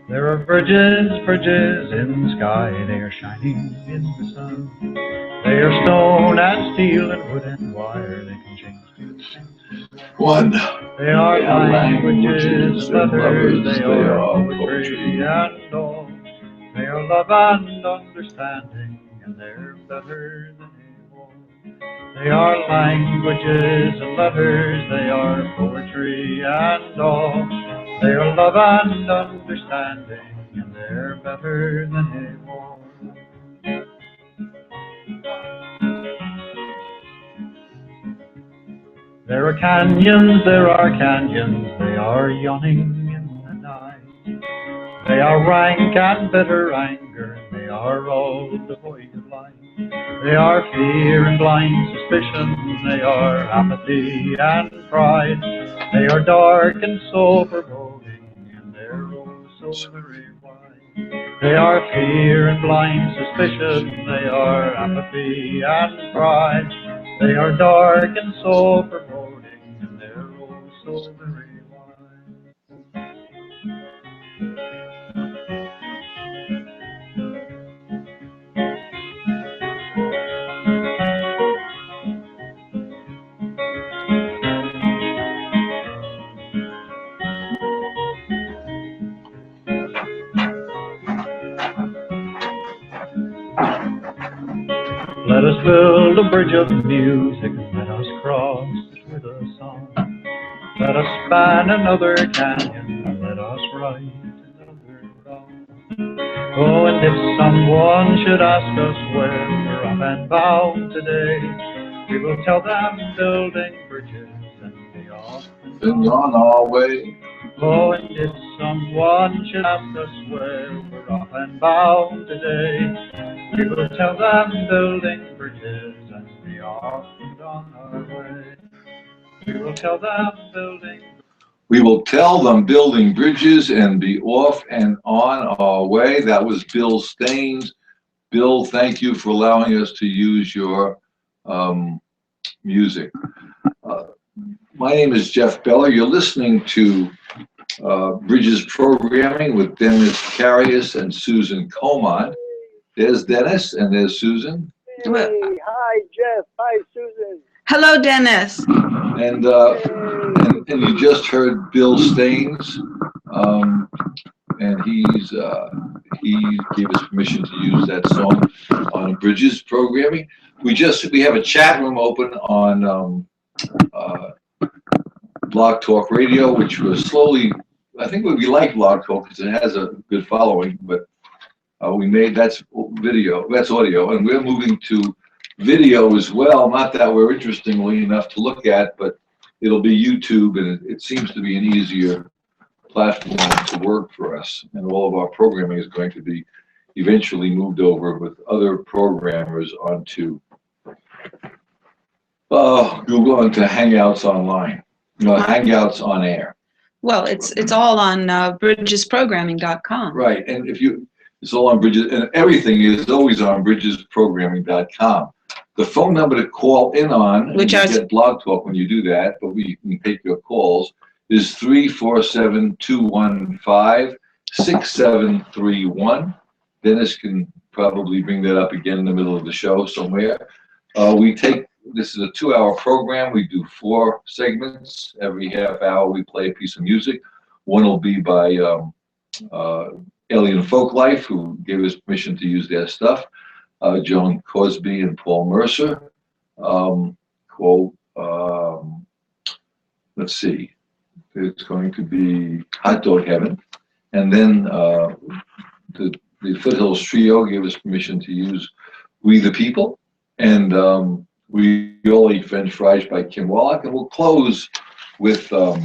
There are bridges, bridges in the sky, they are shining in the sun. They are stone and steel and wood and wire, they can change to one. They are languages and letters, they are poetry and all. They are love and understanding, and they're better than a war. They are languages and letters, they are poetry and all. They are love and understanding, and they're better than a war. There are canyons, they are yawning in the night. They are rank and bitter anger, and they are all devoid of light. They are fear and blind suspicion, they are apathy and pride. They are dark and so foreboding, and they're oh so very wide. They are fear and blind suspicion, they are apathy and pride. They are dark and so foreboding, and they're oh so very wide. Let us build a bridge of music, and let us cross it with a song. Let us span another canyon, and let us write another song. Oh, and if someone should ask us where we're off and bound today, we will tell them building bridges and be off And on our way. Oh, and if someone should ask us where we're off and bound today, we will tell them building bridges and be off and on our way. We will tell them building. We will tell them building bridges and be off and on our way. That was Bill Staines. Bill, thank you for allowing us to use your music. My name is Jeff Beller. You're listening to Bridges Programming with Dennis Carius and Susan Comont. There's Dennis and there's Susan. Hey, hi Jeff, hi Susan. Hello, Dennis. And you just heard Bill Staines, and he gave us permission to use that song on Bridges Programming. We have a chat room open on Blog Talk Radio, which was slowly, I think we like Blog Talk because it has a good following, but that's audio, and we're moving to video as well. Not that we're interestingly enough to look at, but it'll be YouTube, and it seems to be an easier platform to work for us. And all of our programming is going to be eventually moved over with other programmers onto Google, onto Hangouts online, Hangouts on air. Well, it's all on bridgesprogramming.com. Right, and it's all on Bridges, and everything is always on bridgesprogramming.com. The phone number to call in on, which you get Blog Talk when you do that, but we can take your calls, is 347-215-6731. Dennis can probably bring that up again in the middle of the show somewhere. This is a 2-hour program. We do 4 segments. Every half hour we play a piece of music. One will be by Alien Folklife, who gave us permission to use their stuff. Joan Cosby and Paul Mercer. Let's see. It's going to be Hot Dog Heaven. And then the Foothills Trio gave us permission to use We the People. And We All Eat French Fries by Kim Wallach. And we'll close with the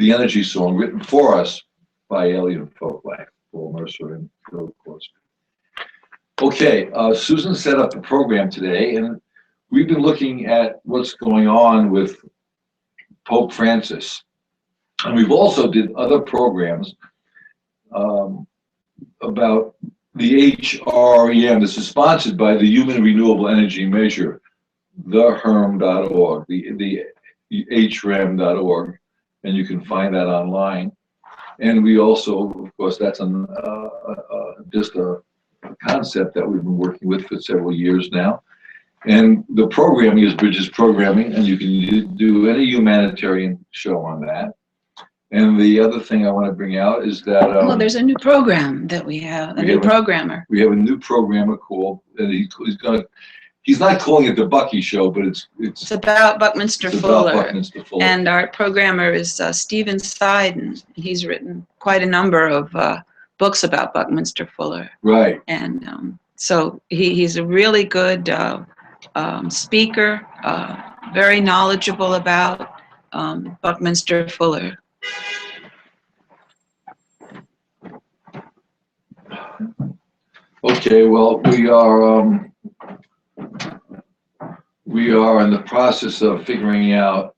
Energy Song written for us by Alien Folklife, Paul Mercer and Bill Cosby. Okay, Susan set up the program today, and we've been looking at what's going on with Pope Francis. And we've also did other programs, about the HREM. This is sponsored by the Human Renewable Energy Measure, theherm.org, the HREM.org, and you can find that online. And we also, of course, that's just a concept that we've been working with for several years now. And the programming is Bridges Programming, and you can do any humanitarian show on that. And the other thing I want to bring out is that well, there's a new program that we have, a new programmer. We have a new programmer called, and he's not calling it the Bucky Show, but It's about Buckminster it's Fuller. about Buckminster Fuller. And our programmer is Stephen Seiden. He's written quite a number of books about Buckminster Fuller. Right. And so he's a really good speaker, very knowledgeable about Buckminster Fuller. Okay, well, we are in the process of figuring out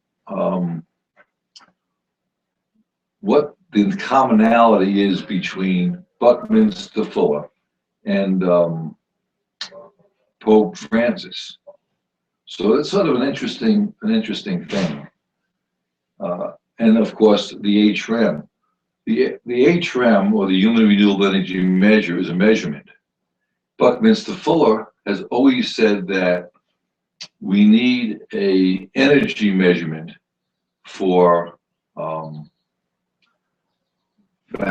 what the commonality is between Buckminster Fuller and Pope Francis. So it's sort of an interesting thing. And of course, the HREM. The HREM, or the Human Renewable Energy Measure, is a measurement. Buckminster Fuller has always said that we need a energy measurement for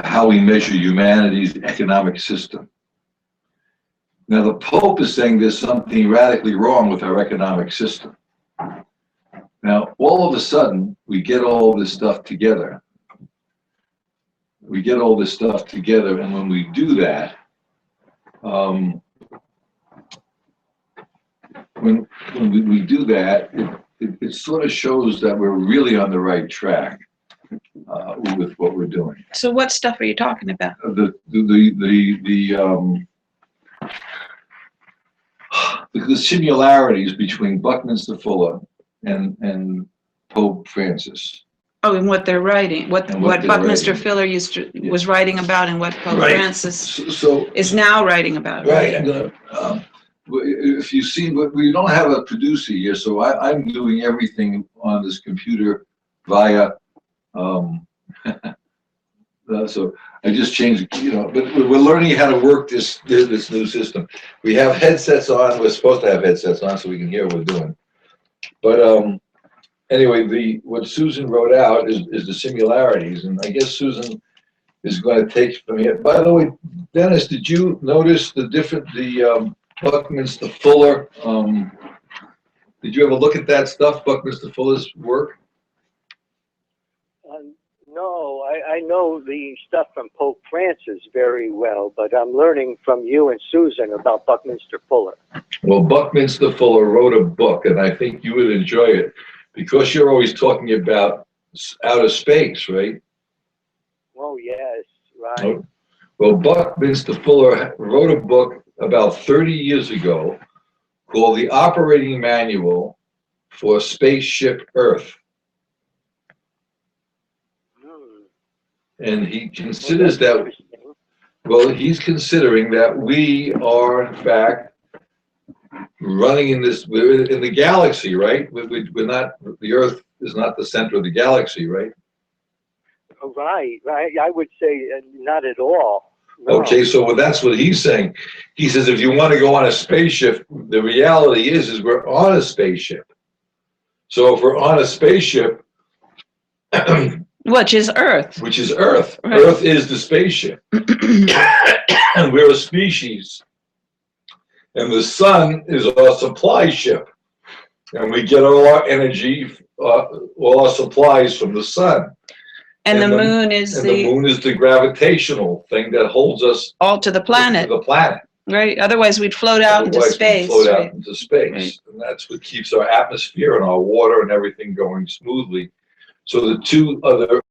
how we measure humanity's economic system. Now, the Pope is saying there's something radically wrong with our economic system. Now, all of a sudden, we get all this stuff together. And when we do that, when we do that, it sort of shows that we're really on the right track with what we're doing. So what stuff are you talking about? The similarities between Buckminster Fuller and Pope Francis. Oh, and what they're writing, what Buckminster Fuller was writing about, and what Pope Francis is now writing about. Right. I'm gonna, if you see, but we don't have a producer here, so I'm doing everything on this computer via. So I just changed, but we're learning how to work this new system. We have headsets on. We're supposed to have headsets on so we can hear what we're doing. But anyway, what Susan wrote out is the similarities, and I guess Susan is going to take from here. By the way, Dennis, did you notice the Buckminster Fuller? Did you ever look at that stuff, Buckminster Fuller's work? No, I know the stuff from Pope Francis very well, but I'm learning from you and Susan about Buckminster Fuller. Well, Buckminster Fuller wrote a book, and I think you would enjoy it because you're always talking about outer space, right? Oh, yes, right. Well, Buckminster Fuller wrote a book about 30 years ago called The Operating Manual for Spaceship Earth. And he considers that, well, he's considering that we are, in fact, running we're in the galaxy, right? We're not, the Earth is not the center of the galaxy, right? Right. I would say not at all. No. Okay, so that's what he's saying. He says if you want to go on a spaceship, the reality is we're on a spaceship. So if we're on a spaceship, which is Earth. Right. Earth is the spaceship. And we're a species. And the sun is our supply ship. And we get all our energy, all our supplies from the sun. And the moon is the gravitational thing that holds us all to the planet. Right. Otherwise we'd float out into space. Right. And that's what keeps our atmosphere and our water and everything going smoothly. So the two other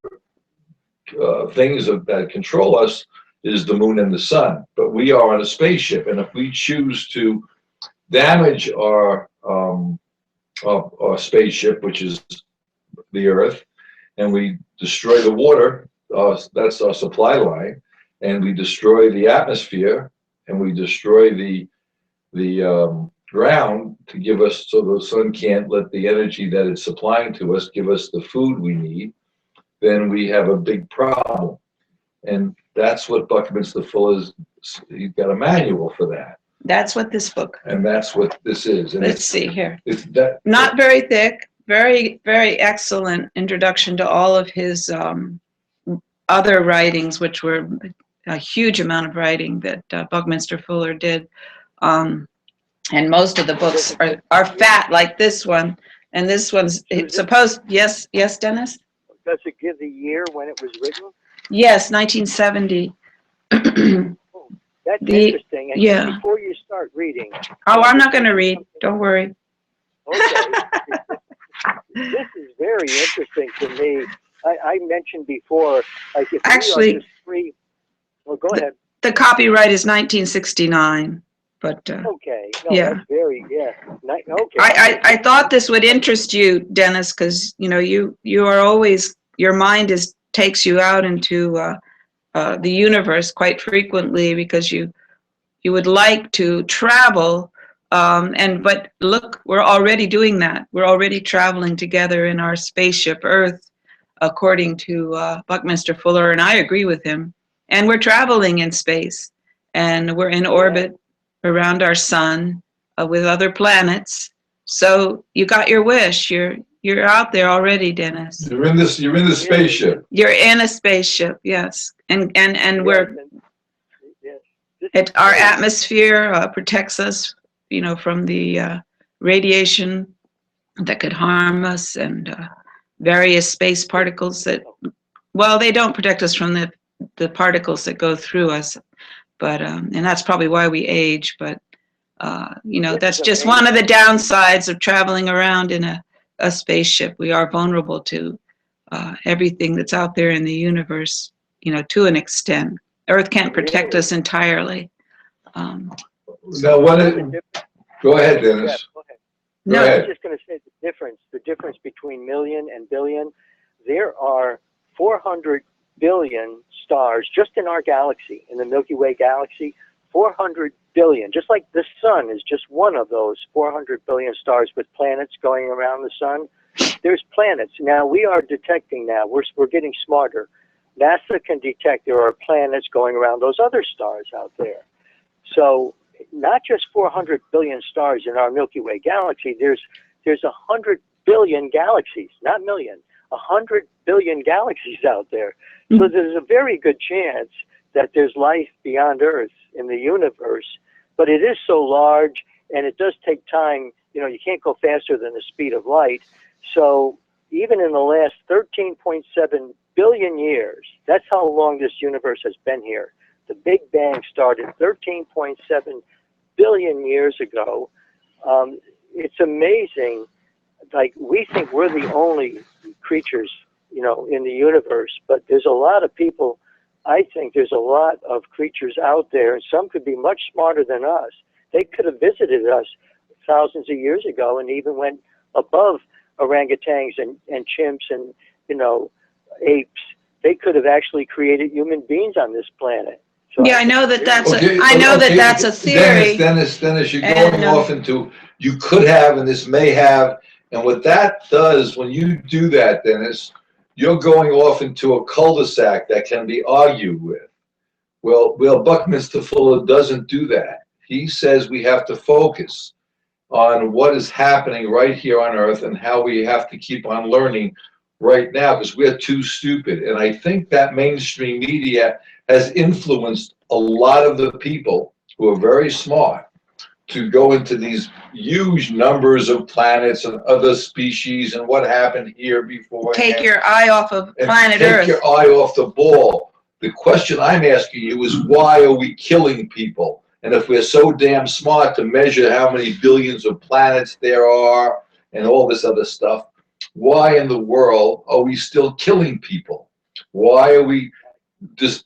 things that control us is the moon and the sun. But we are on a spaceship, and if we choose to damage our spaceship, which is the Earth, and we destroy the water, that's our supply line, and we destroy the atmosphere, and we destroy the ground to give us, so the sun can't let the energy that it's supplying to us give us the food we need, then we have a big problem. And that's what Buckminster Fuller's, he's got a manual for that. That's what this book. And that's what this is. And let's see here. It's that, not very thick, very, very excellent introduction to all of his other writings, which were a huge amount of writing that Buckminster Fuller did. And most of the books are fat, like this one. And this one's supposed, yes, Dennis? Does it give the year when it was written? Yes, 1970. That's interesting. And yeah. Before you start reading. Oh, I'm not going to read. Don't worry. Okay. This is very interesting to me. I mentioned before, like if actually, we are just free. Well, go ahead. The copyright is 1969, but okay. No, yeah. That's very okay. I thought this would interest you, Dennis, because you know you are always, your mind takes you out into the universe quite frequently, because you would like to travel, but look, we're already doing that. We're already traveling together in our spaceship Earth, according to Buckminster Fuller, and I agree with him. And we're traveling in space, and we're in orbit around our sun with other planets. So you got your wish. You're out there already, Dennis. You're in the spaceship. You're in a spaceship, yes. And we're our atmosphere protects us, you know, from the radiation that could harm us, and various space particles that, well, they don't protect us from the particles that go through us, but and that's probably why we age. But you know, that's just one of the downsides of traveling around in a spaceship. We are vulnerable to everything that's out there in the universe, you know, to an extent. Earth can't protect us entirely. Now, go ahead, Dennis. Yeah, go ahead. No, I was just going to say the difference between million and billion. There are 400 billion stars just in our galaxy, in the Milky Way galaxy. 400 billion, just like the sun is just one of those 400 billion stars with planets going around the sun. There's planets. Now we are detecting now, we're getting smarter. NASA can detect there are planets going around those other stars out there. So not just 400 billion stars in our Milky Way galaxy, there's 100 billion galaxies, not million, 100 billion galaxies out there. So there's a very good chance that there's life beyond Earth in the universe, but it is so large, and it does take time. You know, you can't go faster than the speed of light. So even in the last 13.7 billion years, that's how long this universe has been here. The Big Bang started 13.7 billion years ago. It's amazing. Like, we think we're the only creatures, you know, in the universe, but there's a lot of people. I think there's a lot of creatures out there, and some could be much smarter than us. They could have visited us thousands of years ago and even went above orangutans and chimps and, you know, apes. They could have actually created human beings on this planet. So yeah, I know that that's that's a theory. Dennis, you're going off into, you could have, and this may have, and what that does, when you do that, Dennis, you're going off into a cul-de-sac that can be argued with. Well, Buckminster Fuller doesn't do that. He says we have to focus on what is happening right here on Earth and how we have to keep on learning right now, because we're too stupid. And I think that mainstream media has influenced a lot of the people who are very smart to go into these huge numbers of planets and other species and what happened here before. Take your eye off of planet Earth. Take your eye off the ball. The question I'm asking you is, why are we killing people? And if we're so damn smart to measure how many billions of planets there are and all this other stuff, why in the world are we still killing people? Why are we just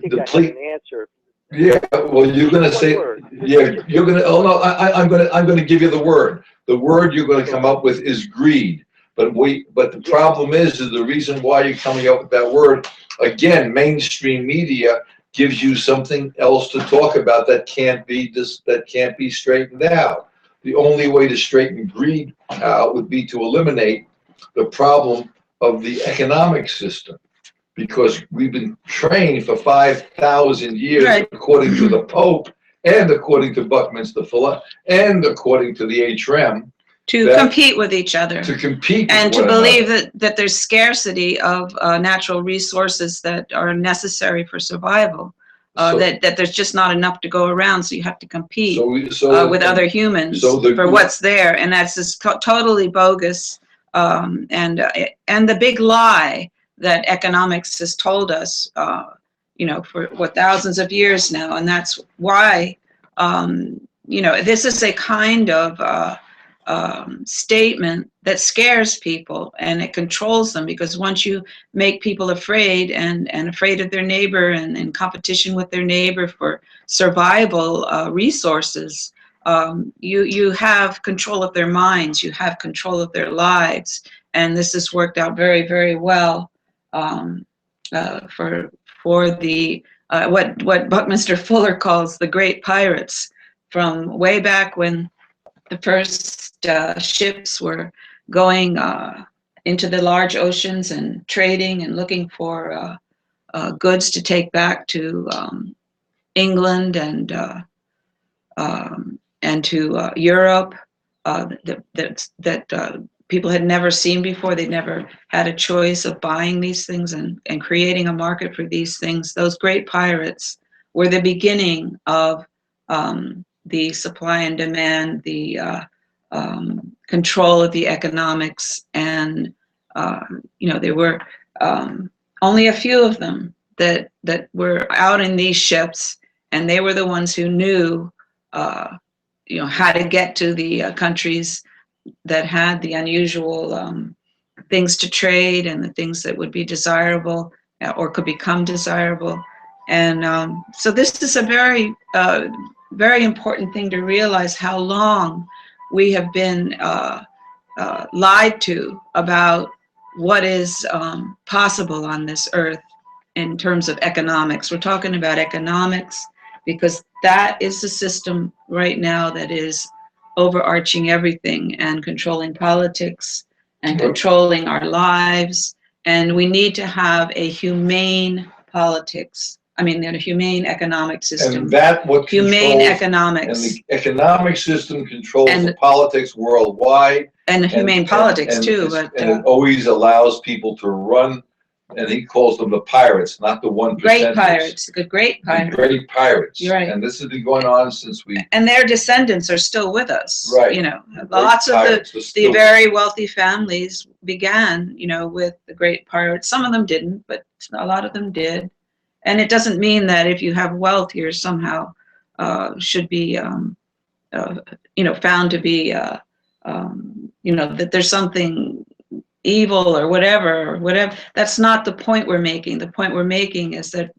depleting? An answer. Yeah, well, you're going to say, yeah, you're going to, oh no, I'm going to give you the word. The word you're going to come up with is greed. But the problem is the reason why you're coming up with that word, again, mainstream media gives you something else to talk about that can't be straightened out. The only way to straighten greed out would be to eliminate the problem of the economic system, because we've been trained for 5,000 years, Right. according to the Pope and according to Buchminster Fuller and according to the HRM, to compete with each other. to compete And with to one believe another. that there's scarcity of natural resources that are necessary for survival. So- That there's just not enough to go around, so you have to compete with and- other humans so the- for what's there, and that's just totally bogus. And the big lie that economics has told us, for thousands of years now, and that's why, this is a kind of statement that scares people, and it controls them, because once you make people afraid and afraid of their neighbor and in competition with their neighbor for survival resources, you have control of their minds, you have control of their lives, and this has worked out very, very well for the what Buckminster Fuller calls the great pirates, from way back when the first ships were going into the large oceans and trading and looking for goods to take back to England and to Europe that people had never seen before. They'd never had a choice of buying these things and creating a market for these things. Those great pirates were the beginning of the supply and demand, the control of the economics, and there were only a few of them that were out in these ships, and they were the ones who knew how to get to the countries that had the unusual things to trade and the things that would be desirable or could become desirable. And so this is a very very important thing to realize, how long we have been lied to about what is possible on this earth in terms of economics. We're talking about economics because that is the system right now that is overarching everything and controlling politics and controlling our lives. And we need to have a humane politics. I mean, a humane economic system. And that what humane controls, economics. And the economic system controls And the politics worldwide. And the humane politics too. And it always allows people to run, and he calls them the pirates, not the 1%. Great pirates, the great pirates. The great pirates. You're right. And this has been going on since we... And their descendants are still with us. Right. Lots of the very wealthy families began, with the great pirates. Some of them didn't, but a lot of them did. And it doesn't mean that if you have wealth, you're somehow should be, found to be, that there's something evil or whatever. That's not the point we're making. The point we're making is that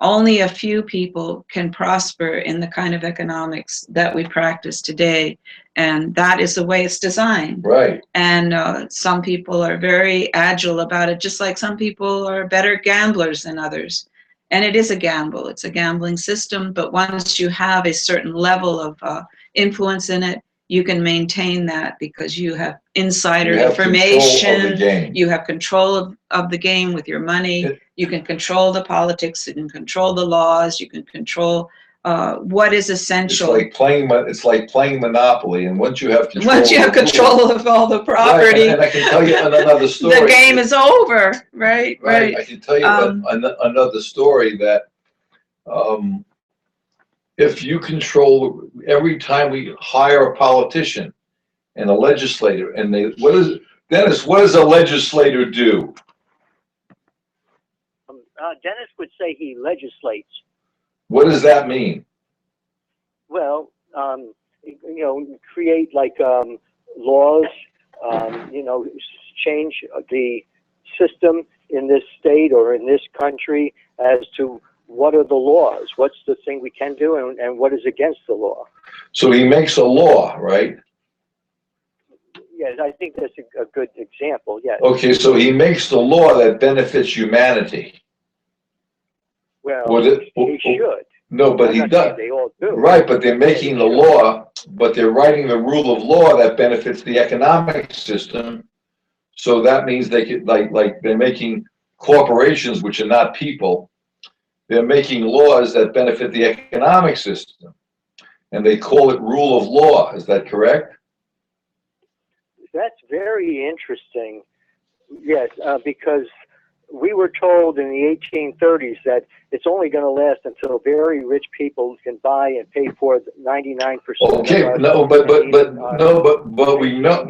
only a few people can prosper in the kind of economics that we practice today. And that is the way it's designed. Right. And some people are very agile about it, just like some people are better gamblers than others. And it is a gamble. It's a gambling system. But once you have a certain level of influence in it, you can maintain that because you have insider information. You have control of the game with your money. You can control the politics. You can control the laws. You can control what is essential. It's like playing Monopoly, and once you have control, of all the property, right, and I can tell you another story. The game is over, right? I can tell you another story that if you control, every time we hire a politician and a legislator, and Dennis, what does a legislator do? Dennis would say he legislates. What does that mean? Well, create laws, change the system in this state or in this country as to what are the laws, what's the thing we can do, and what is against the law. So he makes a law, right? Yes, I think that's a good example, yes. Okay, so he makes the law that benefits humanity. Well, he should. No, but he I'm not saying does. they all do. Right, but they're making the law, but they're writing the rule of law that benefits the economic system. So that means they could, like they're making corporations, which are not people, they're making laws that benefit the economic system. And they call it rule of law. Is that correct? That's very interesting. Yes, because we were told in the 1830s that it's only going to last until very rich people can buy and pay for 99%. Okay, of no, but we know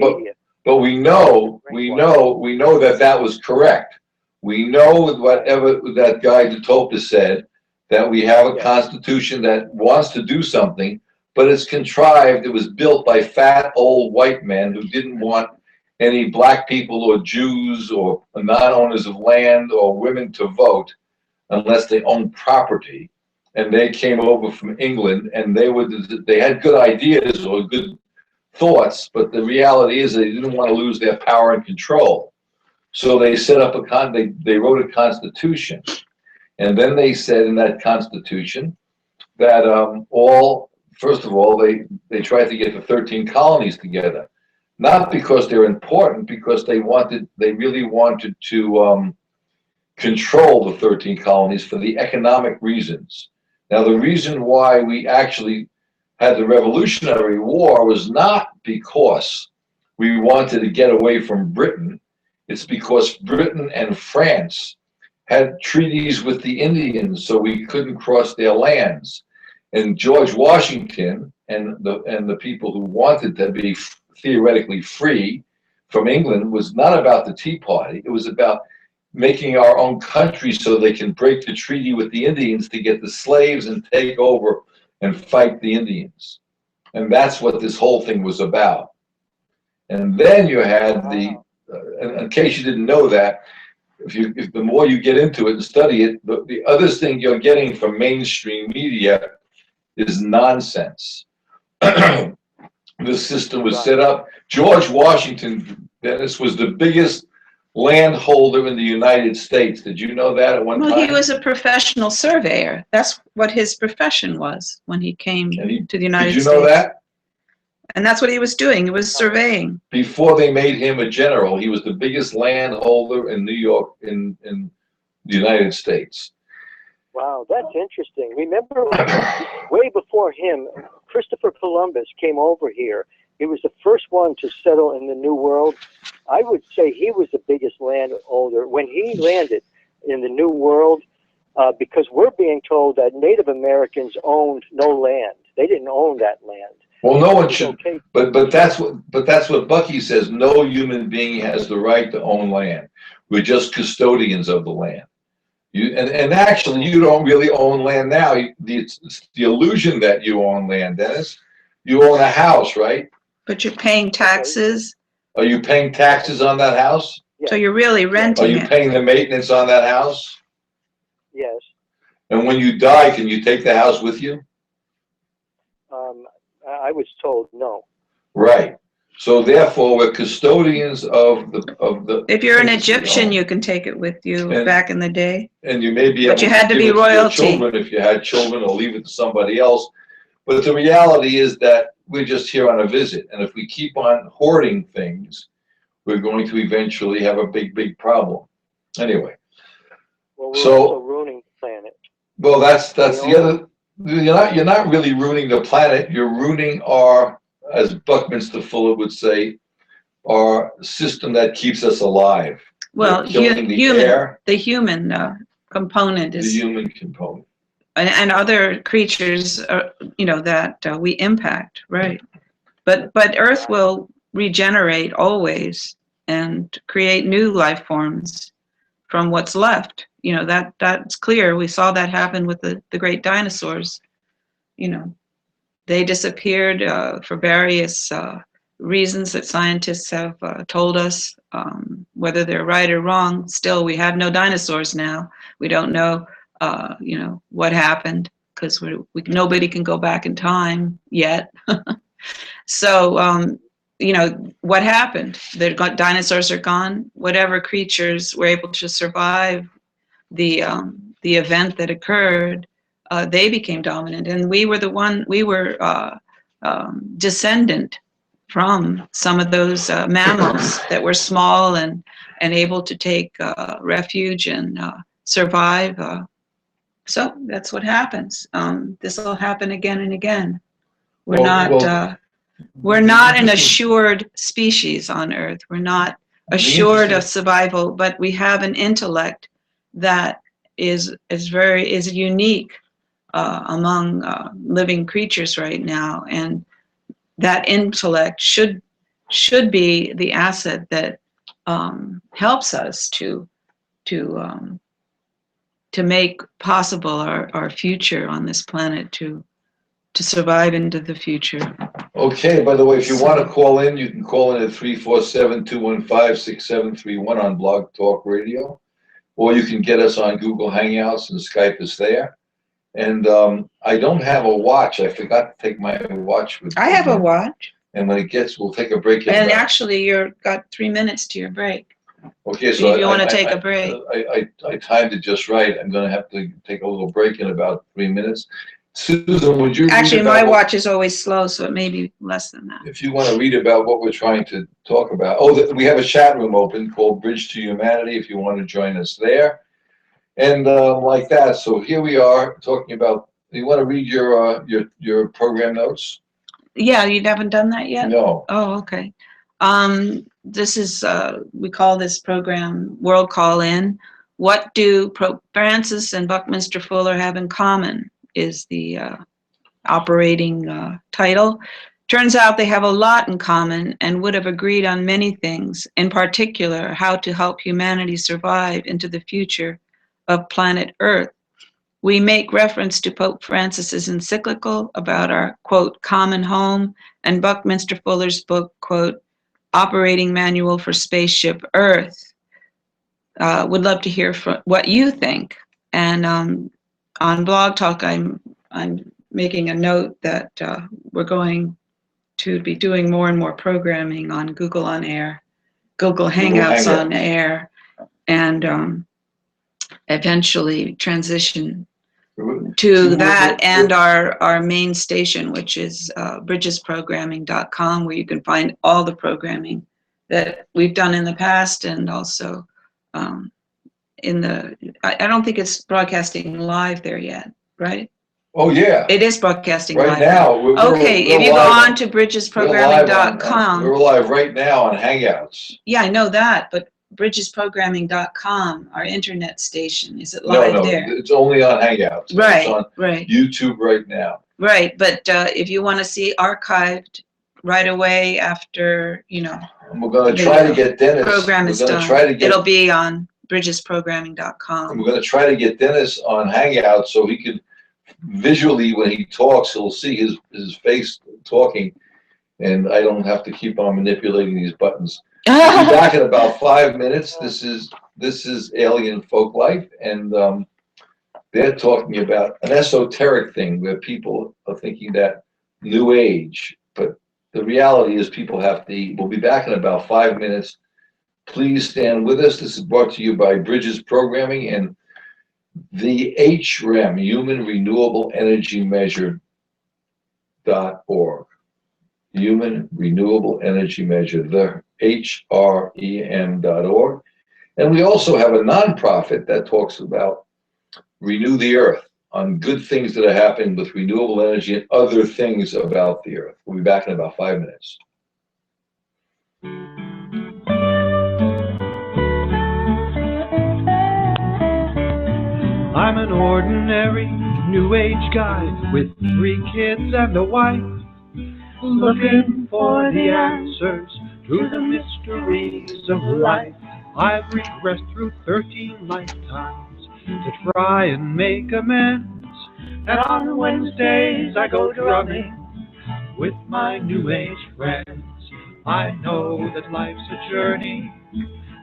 that was correct. We know whatever that guy Dutopia said, that we have a constitution that wants to do something, but it's contrived. It was built by fat old white men who didn't want any black people or Jews or non-owners of land or women to vote unless they owned property. And they came over from England, and they had good ideas or good thoughts, but the reality is they didn't want to lose their power and control. So they set up they wrote a constitution, and then they said in that constitution that first of all, they tried to get the 13 colonies together, not because they're important, because they really wanted to control the 13 colonies for the economic reasons. Now, the reason why we actually had the Revolutionary War was not because we wanted to get away from Britain. It's because Britain and France had treaties with the Indians, so we couldn't cross their lands. And George Washington and the people who wanted to be theoretically free from England was not about the Tea Party. It was about making our own country so they can break the treaty with the Indians to get the slaves and take over and fight the Indians. And that's what this whole thing was about. And then you had in case you didn't know that, if the more you get into it and study it, the other thing you're getting from mainstream media is nonsense. The system was set up. George Washington, Dennis, was the biggest landholder in the United States. Did you know that at one time? Well, he was a professional surveyor. That's what his profession was when he came to the United States. Did you know that? And that's what he was doing. He was surveying. Before they made him a general, he was the biggest landholder in New York, in the United States. Wow, that's interesting. Remember, way before him, Christopher Columbus came over here. He was the first one to settle in the New World. I would say he was the biggest landholder when he landed in the New World, because we're being told that Native Americans owned no land. They didn't own that land. Well, no one should. Okay. But that's what Bucky says. No human being has the right to own land. We're just custodians of the land. And actually, you don't really own land now. It's the illusion that you own land, Dennis. You own a house, right? But you're paying taxes. Are you paying taxes on that house? Yes. So you're really renting it. Are you paying the maintenance on that house? Yes. And when you die, can you take the house with you? I was told no. Right. So therefore, we're custodians of the. If you're an Egyptian, you can take it with you back in the day. And you may be able but you had to be royalty. To your children if you had children, or leave it to somebody else. But the reality is that we're just here on a visit, and if we keep on hoarding things, we're going to eventually have a big problem. Anyway. Well, we're also ruining the planet. Well, that's the other. You're not really ruining the planet. You're ruining our, as Buckminster Fuller would say, our system that keeps us alive. Well, the human component is the human component, and other creatures, that we impact, right? But Earth will regenerate always and create new life forms from what's left. That's clear. We saw that happen with the great dinosaurs. They disappeared for various reasons that scientists have told us. Whether they're right or wrong, still we have no dinosaurs now. We don't know, what happened, because nobody can go back in time yet. So, what happened? Dinosaurs are gone. Whatever creatures were able to survive the the event that occurred, they became dominant, and we were descendant from some of those mammals that were small and able to take refuge and survive. So that's what happens. This will happen again and again. We're not an assured species on Earth. We're not assured of survival, but we have an intellect that is unique among living creatures right now, and that intellect should be the asset that helps us to make possible our future on this planet, to survive into the future. Okay, by the way, if you want to call in, you can call in at 347-215-6731 on Blog Talk Radio, or you can get us on Google Hangouts and Skype is there. And I don't have a watch. I forgot to take my watch with me. I have a watch. And when it gets, we'll take a break. And actually, you've got 3 minutes to your break. Okay, so if you want to take a break. I timed it just right. I'm going to have to take a little break in about 3 minutes. Susan, would you actually, my watch is always slow, so it may be less than that. If you want to read about what we're trying to talk about. Oh, we have a chat room open called Bridge to Humanity if you want to join us there. And like that. So here we are talking about, you want to read your program notes? Yeah, you haven't done that yet? No. Oh, okay. This is, we call this program World Call In. What do Pope Francis and Buckminster Fuller have in common is the operating title. Turns out they have a lot in common and would have agreed on many things, in particular, how to help humanity survive into the future of planet Earth. We make reference to Pope Francis's encyclical about our, quote, common home, and Buckminster Fuller's book, quote, Operating Manual for Spaceship Earth. Would love to hear what you think. And on Blog Talk, I'm making a note that we're going to be doing more and more programming on Google On Air, Google Hangouts on Air, and eventually transition to that and our main station, which is bridgesprogramming.com, where you can find all the programming that we've done in the past, and also I don't think it's broadcasting live there yet, right? Oh, yeah. It is broadcasting right live. Now. Okay, if you go on to bridgesprogramming.com. We're live right now on Hangouts. Yeah, I know that, but bridgesprogramming.com, our internet station, is it live there? No, it's only on Hangouts. Right, it's on right. YouTube right now. Right, but if you want to see archived right away after, we're going to try to get Dennis. Program is done. It'll be on bridgesprogramming.com. We're going to try to get Dennis on Hangouts so he could visually, when he talks, he'll see his face talking, and I don't have to keep on manipulating these buttons. We'll be back in about 5 minutes. This is Alien Folk Life, and they're talking about an esoteric thing where people are thinking that New Age, but the reality is people have to eat. We'll be back in about 5 minutes. Please stand with us. This is brought to you by Bridges Programming and the HREM, Human Renewable Energy Measure.org. Human Renewable Energy Measure, the HREM.org. And we also have a nonprofit that talks about Renew the Earth, on good things that are happening with renewable energy and other things about the Earth. We'll be back in about 5 minutes. I'm an ordinary New Age guy with 3 kids and a wife, looking for the answers to the mysteries of life. I've regressed through 13 lifetimes to try and make amends, and on Wednesdays I go drumming with my New Age friends. I know that life's a journey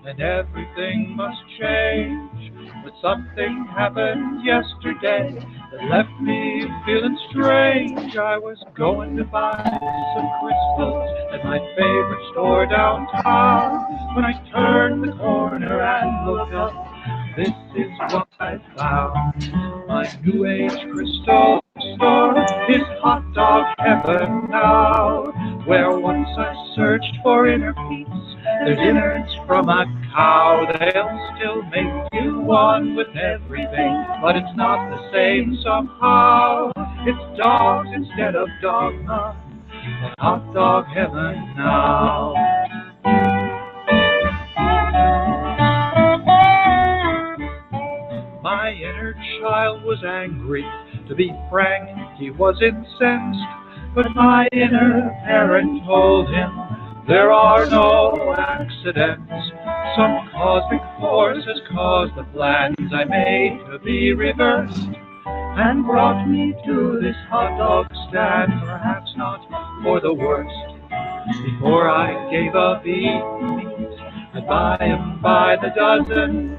and everything must change, but something happened yesterday that left me feeling strange. I was going to buy some crystals at my favorite store downtown when I turned the corner and looked up. This is what I found. My New Age crystal store is hot dog heaven now. Where once I searched for inner peace, there's innards from a cow. They'll still make you one with everything, but it's not the same somehow. It's dogs instead of dogma. Hot dog heaven now. My inner child was angry. To be frank, he was incensed. But my inner parent told him there are no accidents. Some cosmic force has caused the plans I made to be reversed and brought me to this hot dog stand, perhaps not for the worst. Before I gave up eating meat, I'd buy 'em by the dozen.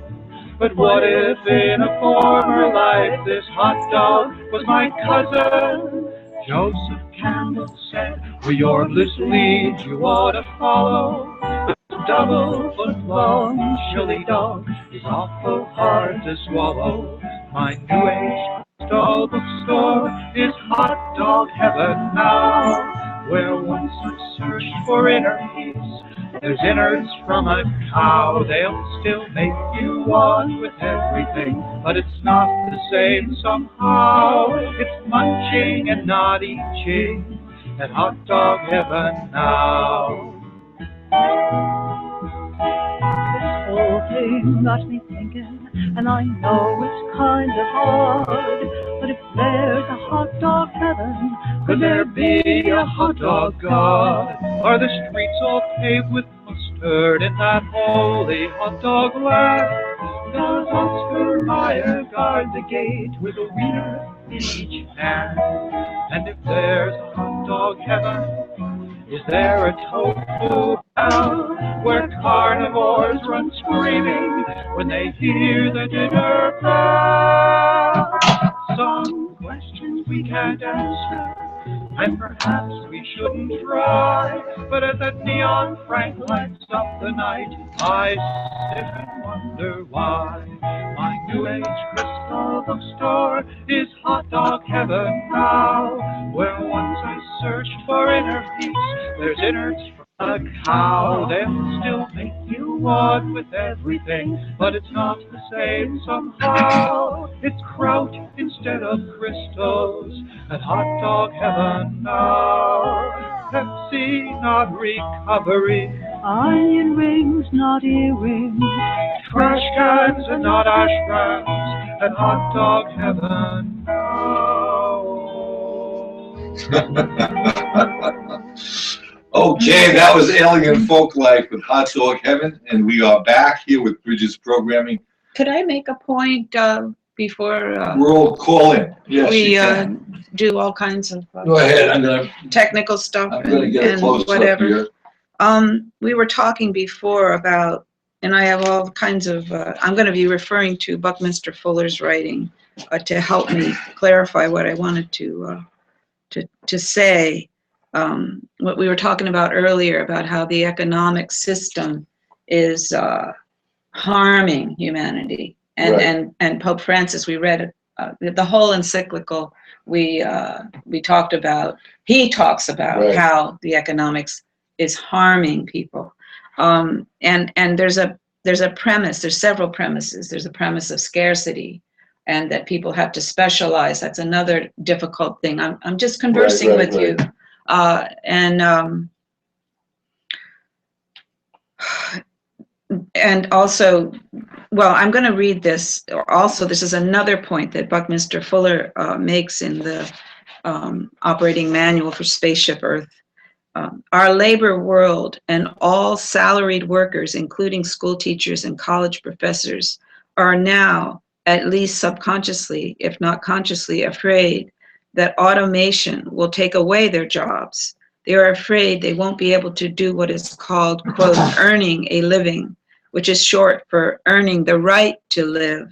But what if in a former life this hot dog was my cousin? Joseph Campbell said, where your bliss leads you ought to follow. A double-foot-long chili dog is awful hard to swallow. My New Age crystal bookstore is hot dog heaven now. Where once I searched for inner peace, there's innards from a cow. They'll still make you one with everything, but it's not the same somehow. It's munching and not eating at hot dog heaven now. This whole thing got me thinking, and I know it's kind of hard, but if there's a hot dog heaven, could there be a hot dog God? Are the streets all paved with mustard in that holy hot dog land? Does Oscar Mayer guard the gate with a wiener in each hand? And if there's a hot dog heaven, is there a tofu bell where carnivores run screaming when they hear the dinner bell? Some questions we can't answer, and perhaps we shouldn't try. But as that neon Frank lights up the night, I sit and wonder why. My New Age crystal bookstore is hot dog heaven now. Where once I searched for inner peace, there's innards from a cow. They'll still make you one with everything, but it's not the same somehow. It's kraut instead of crystals at hot dog heaven now. Pepsi, not recovery. onion rings, not earrings. Trash cans and not ash brands at hot dog heaven now. Okay, that was Alien Folk Life with Hot Dog Heaven, and we are back here with Bridget's programming. Could I make a point before We're all calling. Yes, we you can. do all kinds of Go ahead. I'm gonna technical stuff get and close whatever? up here. We were talking before about, and I have all kinds of, I'm going to be referring to Buckminster Fuller's writing to help me clarify what I wanted to say. What we were talking about earlier about how the economic system is harming humanity. And Pope Francis, we read the whole encyclical. We talked about. He talks about how the economics is harming people, and there's a premise. There's several premises. There's a premise of scarcity, and that people have to specialize. That's another difficult thing. I'm just conversing with you, and also. Well, I'm going to read this. Also, this is another point that Buckminster Fuller makes in the operating manual for Spaceship Earth. Our labor world and all salaried workers, including school teachers and college professors, are now, at least subconsciously, if not consciously, afraid that automation will take away their jobs. They are afraid they won't be able to do what is called, quote, earning a living, which is short for earning the right to live.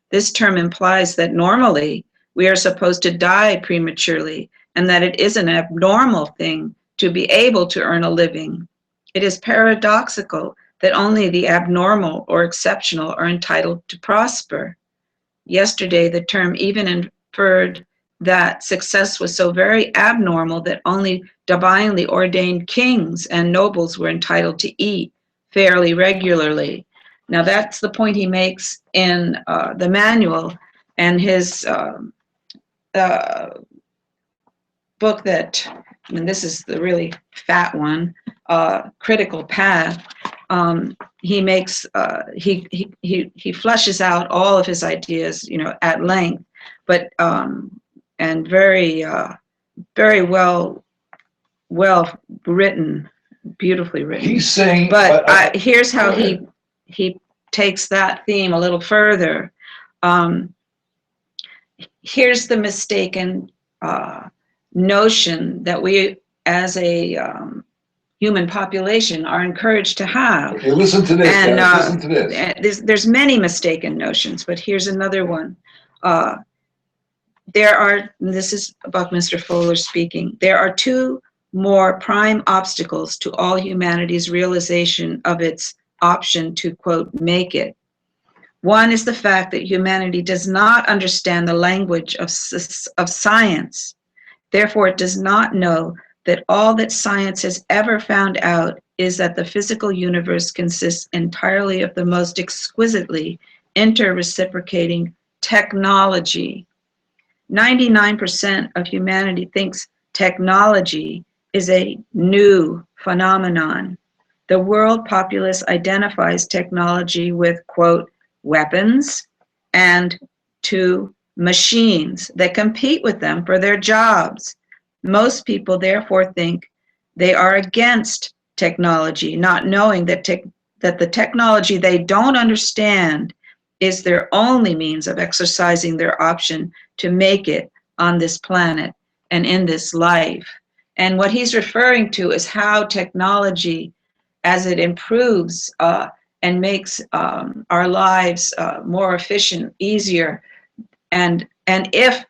This term implies that normally we are supposed to die prematurely and that it is an abnormal thing to be able to earn a living. It is paradoxical that only the abnormal or exceptional are entitled to prosper. Yesterday, the term even inferred that success was so very abnormal that only divinely ordained kings and nobles were entitled to eat fairly regularly. Now, that's the point he makes in the manual, and his book that, and this is the really fat one, Critical Path. He makes he fleshes out all of his ideas, at length, but and very well written, beautifully written. He's saying, but here's how he takes that theme a little further. Here's the mistaken notion that we, as a human population, are encouraged to have. Okay, listen to this. And listen to this. There's many mistaken notions, but here's another one. This is Buckminster Fuller speaking, there are two more prime obstacles to all humanity's realization of its option to, quote, make it. One is the fact that humanity does not understand the language of science. Therefore, it does not know that all that science has ever found out is that the physical universe consists entirely of the most exquisitely inter-reciprocating technology. 99% of humanity thinks technology is a new phenomenon. The world populace identifies technology with, quote, weapons and two, machines that compete with them for their jobs. Most people therefore think they are against technology, not knowing that the technology they don't understand is their only means of exercising their option to make it on this planet and in this life. And what he's referring to is how technology, as it improves and makes our lives more efficient, easier, and if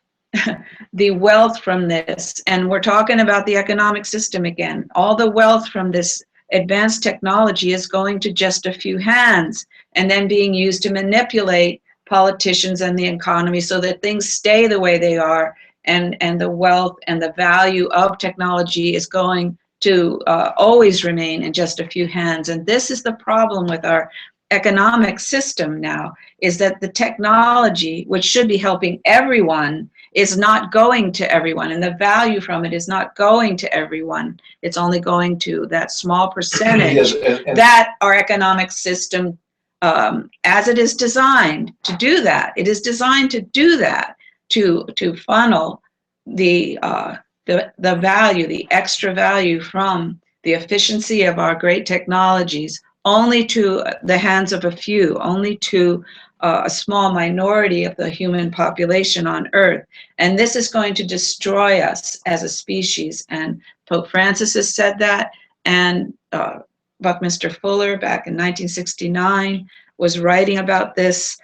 the wealth from this, and we're talking about the economic system again, all the wealth from this advanced technology is going to just a few hands and then being used to manipulate politicians and the economy so that things stay the way they are, and the wealth and the value of technology is going to always remain in just a few hands. And this is the problem with our economic system now, is that the technology, which should be helping everyone, is not going to everyone, and the value from it is not going to everyone. It's only going to that small percentage. Yes, and that our economic system, as it is designed to do that, it is designed to do that, to funnel the value, the extra value from the efficiency of our great technologies only to the hands of a few, only to a small minority of the human population on Earth. And this is going to destroy us as a species. And Pope Francis has said that, and Buckminster Fuller back in 1969 was writing about this.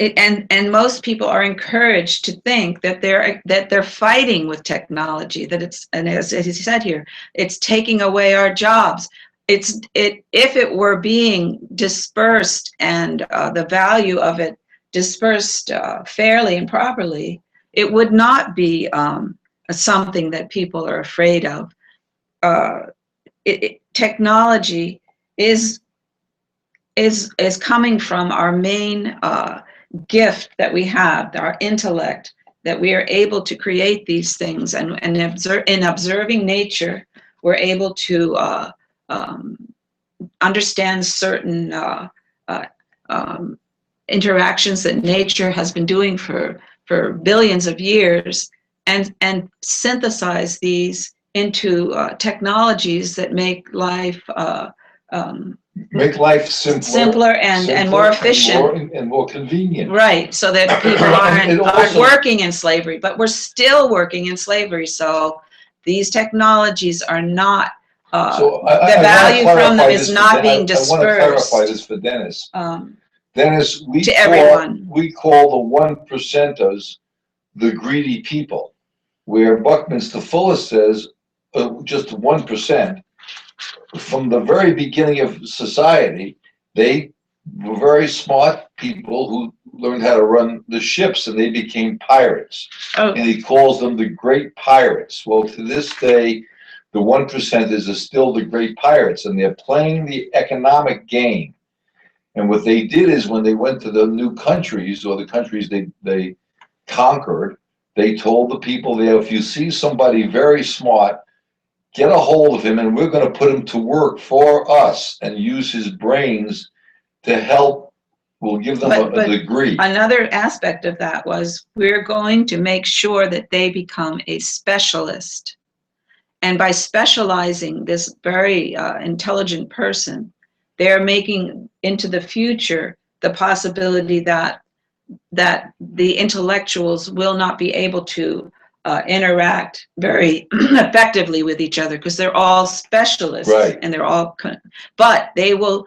And most people are encouraged to think that they're fighting with technology, that it's, and as he said here, it's taking away our jobs. If it were being dispersed and the value of it dispersed fairly and properly, it would not be something that people are afraid of. Technology is coming from our main gift that we have, our intellect, that we are able to create these things, and in observing nature, we're able to understand certain interactions that nature has been doing for billions of years, and synthesize these into technologies that make life simpler and more efficient and more convenient. Right, so that people aren't working in slavery, but we're still working in slavery. So these technologies are not, the value from them is not being dispersed. I want to clarify this for Dennis. Dennis, we call the 1%ers the greedy people, where Buckminster Fuller says just 1% from the very beginning of society, they were very smart people who learned how to run the ships, and they became pirates. Oh, And he calls them the great pirates. Well, to this day, the 1%ers are still the great pirates, and they're playing the economic game. And what they did is when they went to the new countries, or the countries they conquered, they told the people there, if you see somebody very smart, get a hold of him, and we're going to put him to work for us and use his brains to help. We'll give them a degree. Another aspect of that was we're going to make sure that they become a specialist. And by specializing this very intelligent person, they're making into the future the possibility that the intellectuals will not be able to interact very effectively with each other because they're all specialists, right. And they're all, but they will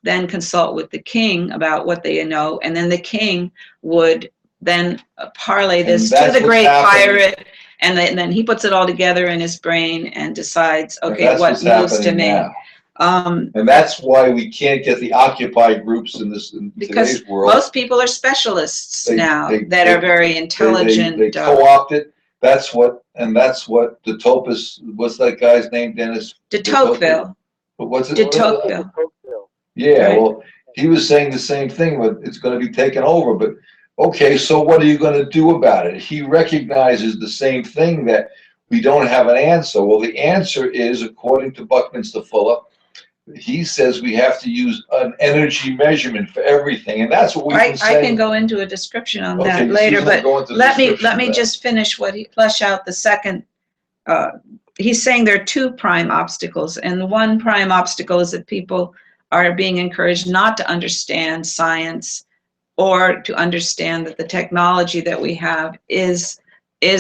then consult with the king about what they know, and then the king would then parlay this to the great pirate, and then he puts it all together in his brain and decides, okay, what moves to make. And that's why we can't get the Occupy groups in today's world. Most people are specialists now that are very intelligent. They co-opt it. That's what de Tocqueville, what's that guy's name, Dennis? De Tocqueville. What's it? De Tocqueville. Yeah, right. Well, he was saying the same thing, but it's going to be taken over. But okay, so what are you going to do about it? He recognizes the same thing, that we don't have an answer. Well, the answer is, according to Buckminster Fuller, he says we have to use an energy measurement for everything, and that's what we've been saying. I can go into a description on that later, but let me just finish flesh out the second. He's saying there are two prime obstacles, and the one prime obstacle is that people are being encouraged not to understand science or to understand that the technology that we have is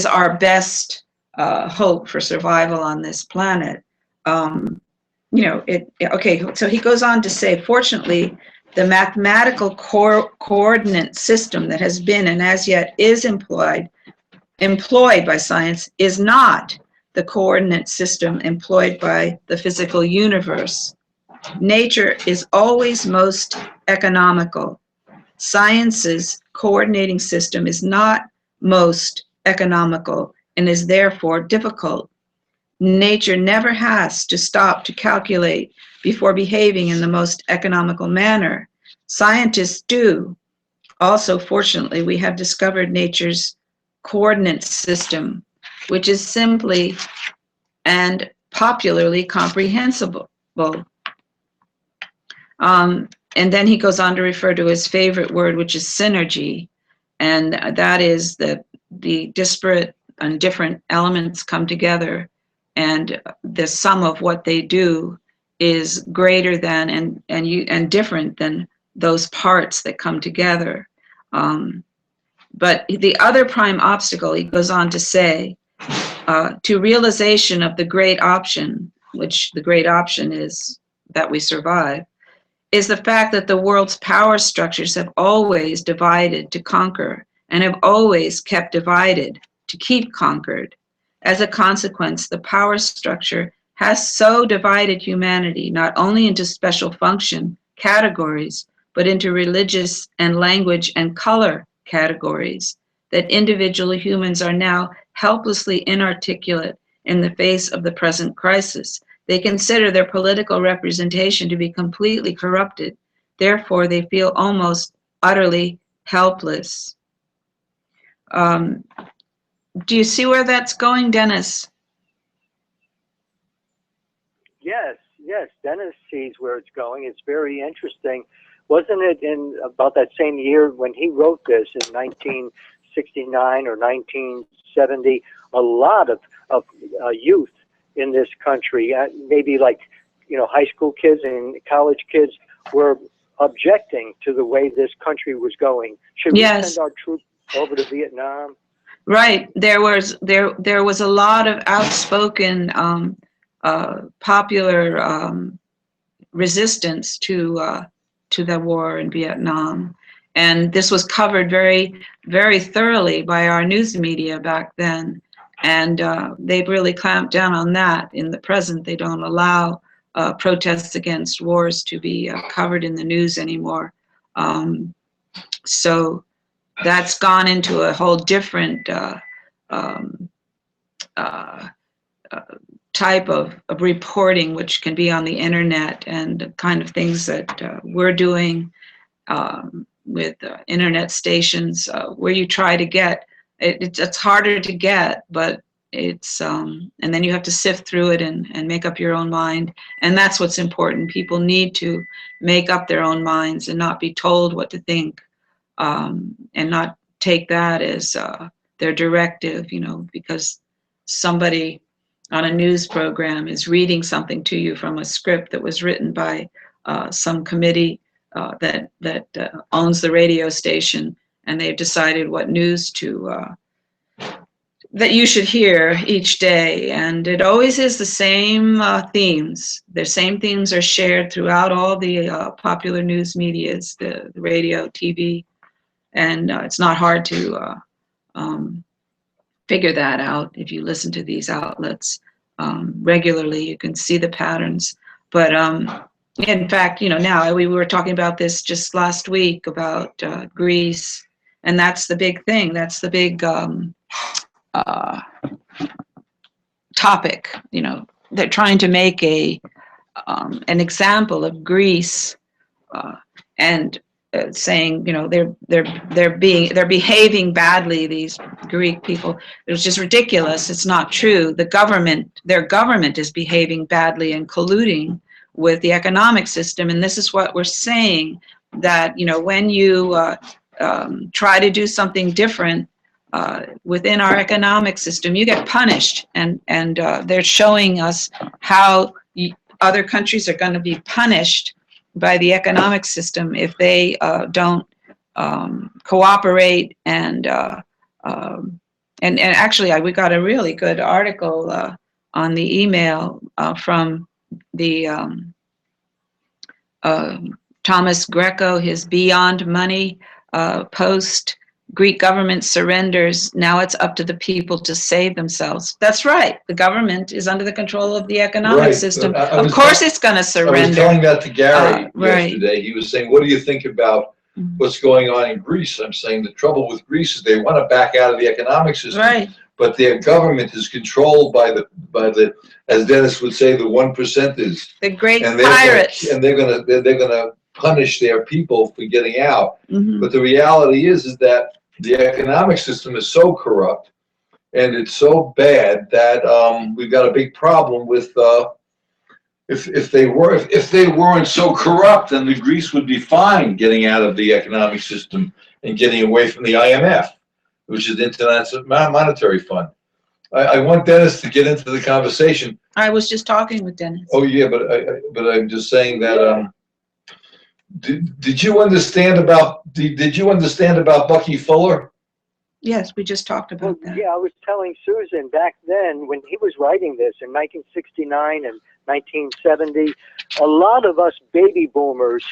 our best hope for survival on this planet. Okay, so he goes on to say, fortunately, the mathematical coordinate system that has been and as yet is employed by science is not the coordinate system employed by the physical universe. Nature is always most economical. Science's coordinating system is not most economical and is therefore difficult. Nature never has to stop to calculate before behaving in the most economical manner. Scientists do. Also, fortunately, we have discovered nature's coordinate system, which is simply and popularly comprehensible. And then he goes on to refer to his favorite word, which is synergy. And that is that the disparate and different elements come together, and the sum of what they do is greater than and different than those parts that come together. But the other prime obstacle, he goes on to say, to realization of the great option, which the great option is that we survive, is the fact that the world's power structures have always divided to conquer and have always kept divided to keep conquered. As a consequence, the power structure has so divided humanity not only into special function categories, but into religious and language and color categories, that individual humans are now helplessly inarticulate in the face of the present crisis. They consider their political representation to be completely corrupted. Therefore, they feel almost utterly helpless. Do you see where that's going, Dennis? Yes, Dennis sees where it's going. It's very interesting. Wasn't it in about that same year when he wrote this in 1969 or 1970, a lot of youth in this country, maybe like, high school kids and college kids, were objecting to the way this country was going. Should we send our troops over to Vietnam? Right. There was a lot of outspoken popular resistance to the war in Vietnam, and this was covered very, very thoroughly by our news media back then. And they've really clamped down on that. In the present, they don't allow protests against wars to be covered in the news anymore. So that's gone into a whole different type of reporting, which can be on the internet, and the kind of things that we're doing with internet stations, where you try to get it's harder to get, but it's and then you have to sift through it and make up your own mind, and that's what's important. People need to make up their own minds and not be told what to think, and not take that as their directive, because somebody on a news program is reading something to you from a script that was written by some committee that owns the radio station, and they've decided what news that you should hear each day, and it always is the same themes. The same themes are shared throughout all the popular news medias, the radio, TV, and it's not hard to figure that out if you listen to these outlets regularly. You can see the patterns. But in fact, now we were talking about this just last week about Greece, and that's the big thing. That's the big topic. They're trying to make an example of Greece, and saying, they're behaving badly, these Greek people. It was just ridiculous. It's not true. Their government is behaving badly and colluding with the economic system. And this is what we're saying, that, when you try to do something different within our economic system, you get punished. And they're showing us how other countries are going to be punished by the economic system if they don't cooperate. And actually, we got a really good article on the email from the Thomas Greco, his Beyond Money post. Greek government surrenders. Now it's up to the people to save themselves. That's right. The government is under the control of the economic system. Of course it's going to surrender. I was telling that to Gary yesterday. Right. He was saying, what do you think about what's going on in Greece? I'm saying the trouble with Greece is they want to back out of the economic system. Right. But their government is controlled by the as Dennis would say, the 1%ers. The great pirates. And they're gonna punish their people for getting out. Mm-hmm. But the reality is that the economic system is so corrupt and it's so bad that we've got a big problem with if they weren't so corrupt, then the Greece would be fine getting out of the economic system and getting away from the IMF, which is the International Monetary Fund. I want Dennis to get into the conversation. I was just talking with Dennis. Oh yeah, but I'm just saying that. Did you understand about Bucky Fuller? Yes, we just talked about that. Yeah, I was telling Susan back then when he was writing this in 1969 and 1970, a lot of us baby boomers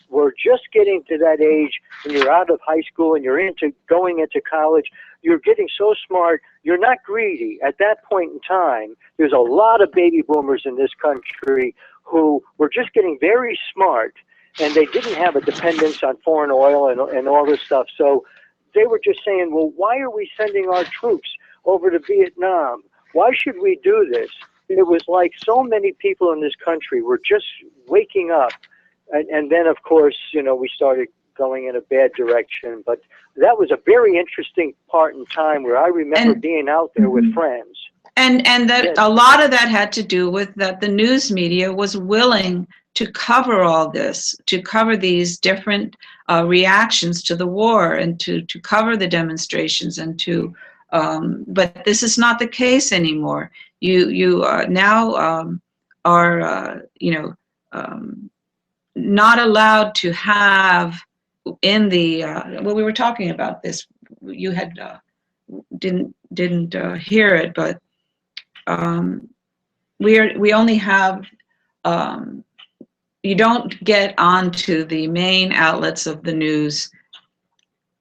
were just getting to that age when you're out of high school and you're going into college. You're getting so smart. You're not greedy. At that point in time, there's a lot of baby boomers in this country who were just getting very smart, and they didn't have a dependence on foreign oil and all this stuff. So they were just saying, well, why are we sending our troops over to Vietnam? Why should we do this? It was like so many people in this country were just waking up. And then, of course, we started going in a bad direction. But that was a very interesting part in time where I remember being out there with friends. And that a lot of that had to do with that the news media was willing to cover all this, to cover these different reactions to the war, and to cover the demonstrations, and to but this is not the case anymore. You now are not allowed to have in the well, we were talking about this. You had didn't hear it, but we only have. You don't get onto the main outlets of the news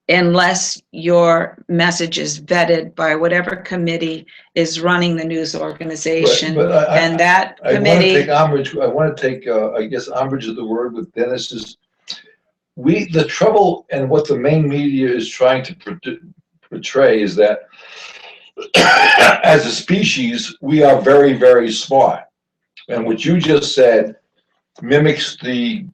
unless your message is vetted by whatever committee is running the news organization. But And that I want to committee, take umbrage. I want to take, I guess, umbrage of the word with Dennis is the trouble and what the main media is trying to portray is that as a species, we are very, very smart. And what you just said mimics the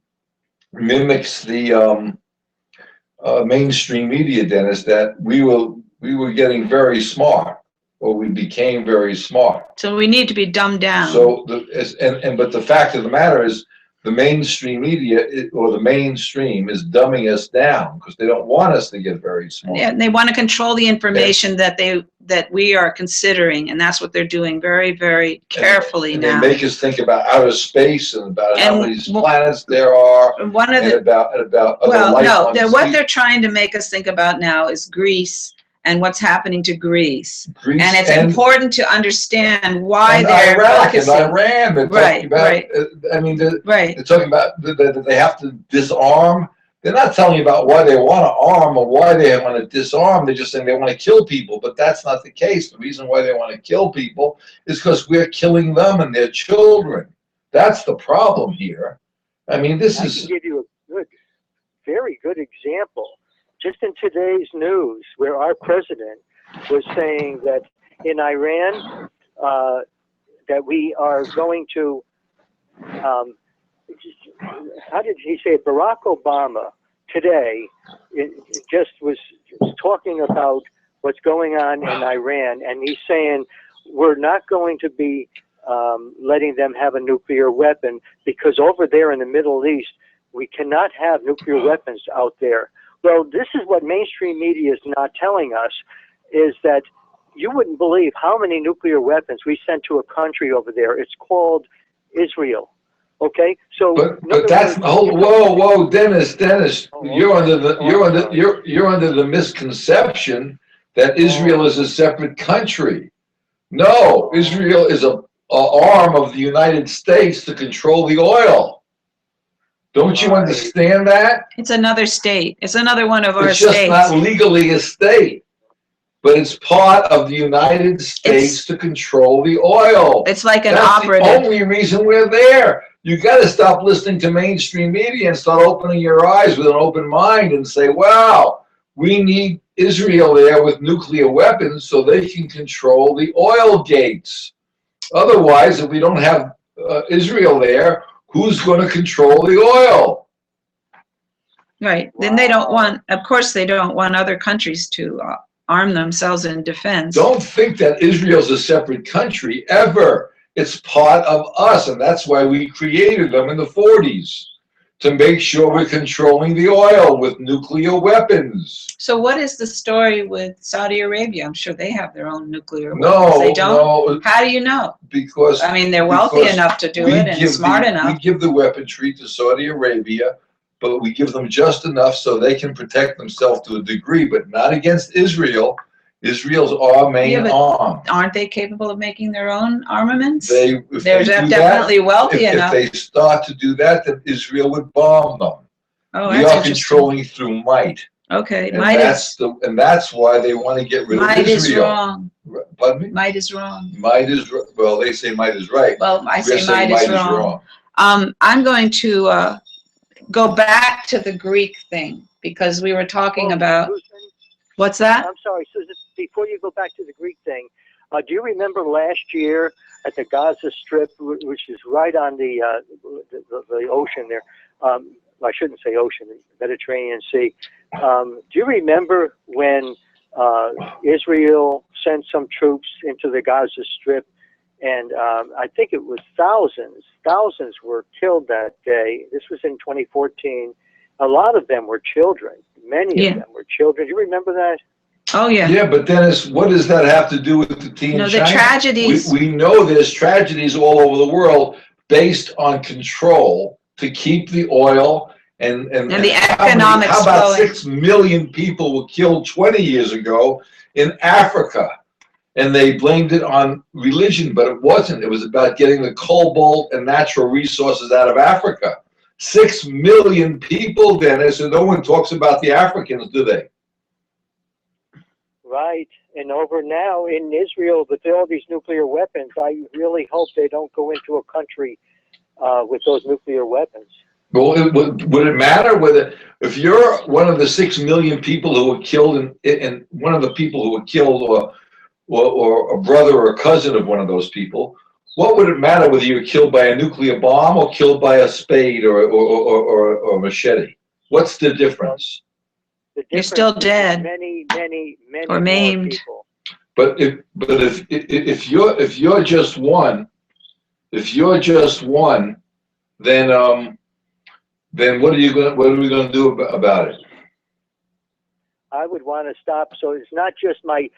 mainstream media, Dennis, that we were getting very smart, or we became very smart. so we need to be dumbed down. So but the fact of the matter is, the mainstream media or the mainstream is dumbing us down because they don't want us to get very smart. Yeah, and they want to control the information that we are considering, and that's what they're doing very, very carefully and now. They make us think about outer space and about how many well, planets there are, One of and the about other well, life no, on the what sea. they're trying to make us think about now is Greece and what's happening to Greece. Greece And it's important to understand why and they're Iraq focusing. and Iran. They're talking about. I mean, Right. they're talking about that they have to disarm. They're not telling you about why they want to arm or why they want to disarm. They're just saying they want to kill people, but that's not the case. The reason why they want to kill people is because we're killing them and their children. That's the problem here. I mean, I can give you a very good example. Just in today's news, where our president was saying that in Iran, that we are going to, how did he say it? Barack Obama today it just was talking about what's going on in Iran, and he's saying we're not going to be letting them have a nuclear weapon because over there in the Middle East, we cannot have nuclear weapons out there. Well, this is what mainstream media is not telling us, is that you wouldn't believe how many nuclear weapons we sent to a country over there. It's called Israel. Okay, so but that's whoa, Dennis, you're under the misconception that Israel is a separate country. No, Israel is a arm of the United States to control the oil. Don't you understand that? It's another state. It's another one of our states. It's just not legally a state, but it's part of the United States to control the oil. It's like an That's operative. the only reason we're there. You got to stop listening to mainstream media and start opening your eyes with an open mind and say, wow, we need Israel there with nuclear weapons so they can control the oil gates. Otherwise, if we don't have Israel there, who's going to control the oil? Right. Then they don't want, of course, they don't want other countries to arm themselves in defense. Don't think that Israel's a separate country, ever. It's part of us, and that's why we created them in the 40s, to make sure we're controlling the oil with nuclear weapons. So what is the story with Saudi Arabia? I'm sure they have their own nuclear weapons. No, they don't? No. How do you know? Because I mean, they're wealthy enough to do it and smart enough. We give the weaponry to Saudi Arabia, but we give them just enough so they can protect themselves to a degree, but not against Israel. Israel's our main arm. Aren't they capable of making their own armaments? They're definitely wealthy enough. If they start to do that, then Israel would bomb them. Oh, we are controlling through might. Okay, and that's why they want to get rid of Israel. Might is wrong. Pardon me? Might is wrong. Might is well. They say might is right. Well, I say might is wrong. I'm going to go back to the Greek thing because we were talking about. What's that? I'm sorry, Susan. Before you go back to the Greek thing, do you remember last year at the Gaza Strip, which is right on the ocean there? I shouldn't say ocean, the Mediterranean Sea. Do you remember when Israel sent some troops into the Gaza Strip, and I think it was thousands were killed that day. This was in 2014. A lot of them were children. Many of them were children. Do you remember that? Oh, yeah. Yeah, but Dennis, what does that have to do with the teen China? The tragedies. We know there's tragedies all over the world based on control to keep the oil and the economics How about flowing. 6 million people were killed 20 years ago in Africa? And they blamed it on religion, but it wasn't. It was about getting the cobalt and natural resources out of Africa. 6 million people, Dennis, and no one talks about the Africans, do they? Right. And over now in Israel, with all these nuclear weapons, I really hope they don't go into a country with those nuclear weapons. Well, would it matter whether, if you're one of the 6 million people who were killed and one of the people who were killed or a brother or a cousin of one of those people, what would it matter whether you were killed by a nuclear bomb or killed by a spade or a machete? What's the difference? The You're difference still is dead. Many Or more maimed. people. But if you're just one, then what are we going to do about it? I would want to stop. So it's not just my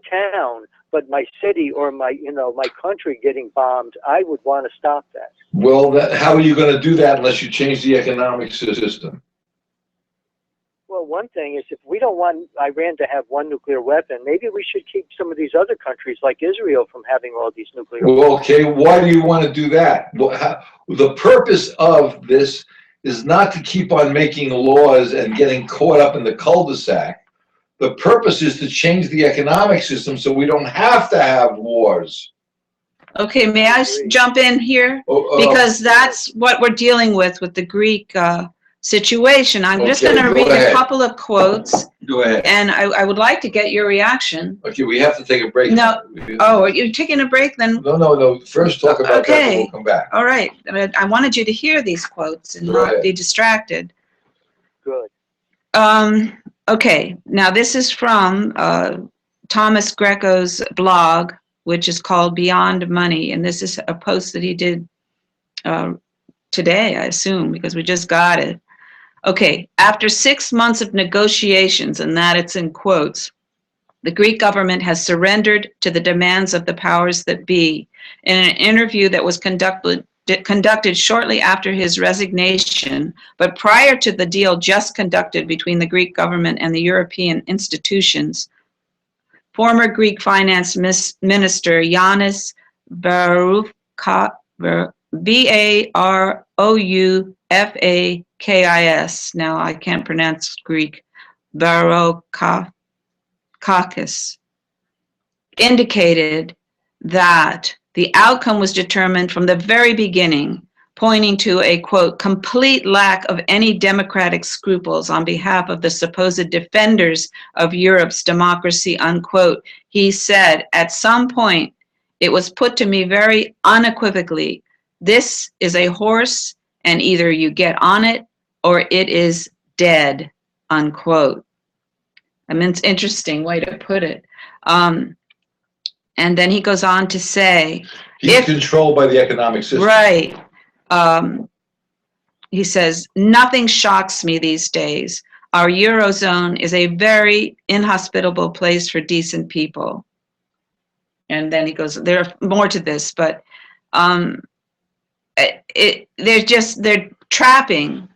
town, but my city or my country getting bombed. I would want to stop that. Well, how are you going to do that unless you change the economic system? Well, one thing is, if we don't want Iran to have one nuclear weapon, maybe we should keep some of these other countries like Israel from having all these nuclear weapons. Well, okay, why do you want to do that? Well, the purpose of this is not to keep on making laws and getting caught up in the cul-de-sac. The purpose is to change the economic system so we don't have to have wars. Okay, may I jump in here? Because that's what we're dealing with the Greek situation. I'm just going to read a couple of quotes. Go ahead. And I would like to get your reaction. Okay, we have to take a break. No. Oh, are you taking a break then? No. First talk about that, and we'll come back. All right. I wanted you to hear these quotes and not be distracted. Good. Okay. Now, this is from Thomas Greco's blog, which is called Beyond Money. And this is a post that he did today, I assume, because we just got it. Okay, after 6 months of negotiations, and that it's in quotes, the Greek government has surrendered to the demands of the powers that be. In an interview that was conducted shortly after his resignation, but prior to the deal just conducted between the Greek government and the European institutions, former Greek finance minister Yanis Varoufakis, now I can't pronounce Greek, Varoufakis, indicated that the outcome was determined from the very beginning, pointing to a, quote, complete lack of any democratic scruples on behalf of the supposed defenders of Europe's democracy, unquote. He said, at some point, it was put to me very unequivocally, this is a horse and either you get on it or it is dead, unquote. I mean, it's an interesting way to put it. And then he goes on to say, he's controlled by the economic system. Right. He says, nothing shocks me these days. Our Eurozone is a very inhospitable place for decent people. And then he goes, there are more to this, but they're trapping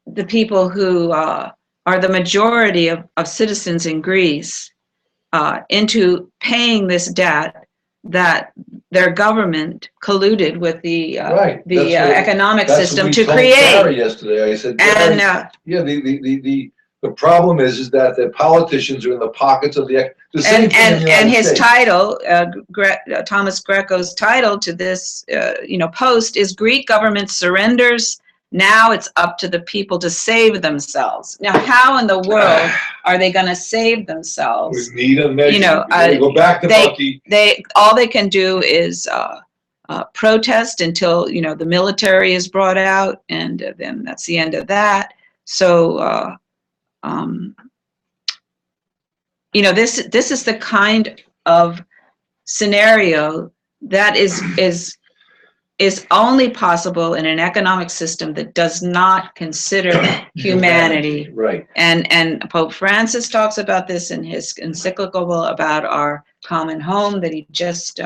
the people who are the majority of citizens in Greece into paying this debt that their government colluded with the economic system to create. Gary yesterday, I said, Gary, the problem is that the politicians are in the pockets of the same thing in the United his States. title, Thomas Greco's title to this, post is Greek government surrenders. Now it's up to the people to save themselves. Now, how in the world are they going to save themselves? We need a measure. Go back to all they can do is protest until the military is brought out, and then that's the end of that. So, this is the kind of scenario that is only possible in an economic system that does not consider humanity. Right. And Pope Francis talks about this in his encyclical about our common home that he just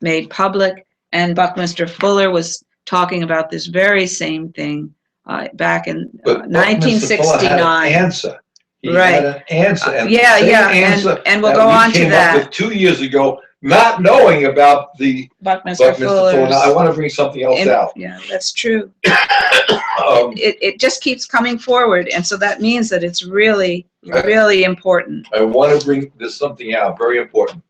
made public. And Buchminster Fuller was talking about this very same thing back in 1969. He had an answer. And and we'll go on to that. Came up with 2 years ago, not knowing about the Buckminster Fuller. Now, I want to bring something else out. Yeah, that's true. it just keeps coming forward, and so that means that it's really, really important. I want to bring something out, very important.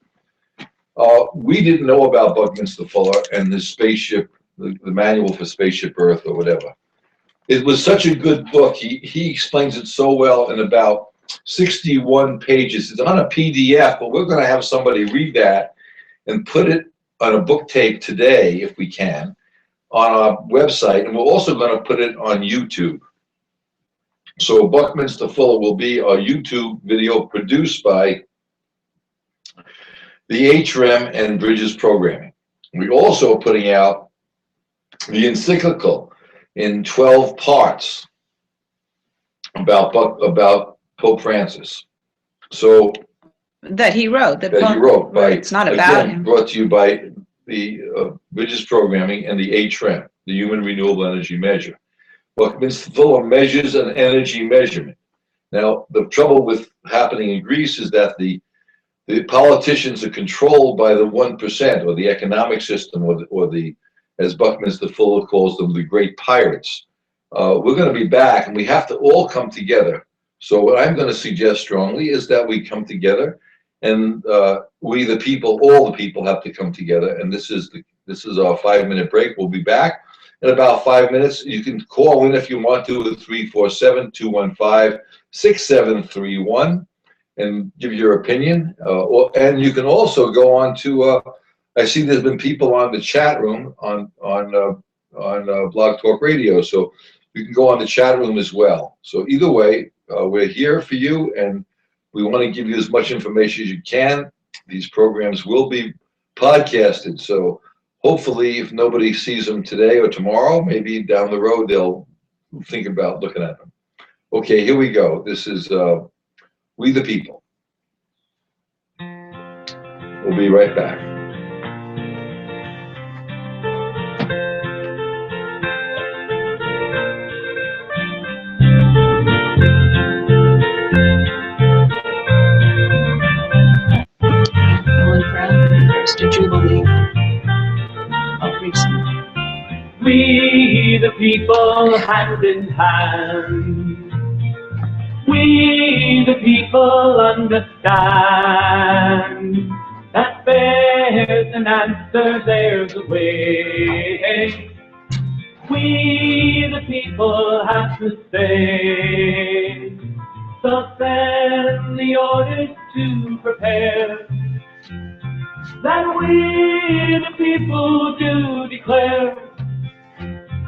We didn't know about Buckminster Fuller and his spaceship, the manual for Spaceship Earth or whatever. It was such a good book. He explains it so well in about 61 pages. It's on a PDF, but we're going to have somebody read that and put it on a book tape today, if we can, on our website, and we're also going to put it on YouTube. So Buckminster Fuller will be a YouTube video produced by the HREM and Bridges Programming. We're also putting out the encyclical in 12 parts about Pope Francis. So That he wrote. that he wrote by, It's not about him. brought to you by the Bridges Programming and the HREM, the Human Renewable Energy Measure. Buckminster Fuller measures an energy measurement. Now, the trouble with happening in Greece is that the politicians are controlled by the 1%, or the economic system, or the, as Buckminster Fuller calls them, the great pirates. We're going to be back, and we have to all come together. So what I'm going to suggest strongly is that we come together, and we, the people, all the people, have to come together. And this is our 5-minute break. We'll be back in about 5 minutes. You can call in if you want to at 347-215-6731 and give your opinion. And you can also go on to. I see there's been people on the chat room on Blog Talk Radio, so you can go on the chat room as well. So either way, we're here for you, and we want to give you as much information as you can. These programs will be podcasted, so hopefully if nobody sees them today or tomorrow, maybe down the road they'll think about looking at them. Okay, here we go. This is We the People. We'll be right back. First Jubilee of recent. We the people, hand in hand. We the people understand that there's an answer, there's a way. We the people have to say, so send the orders to prepare. That we the people do declare,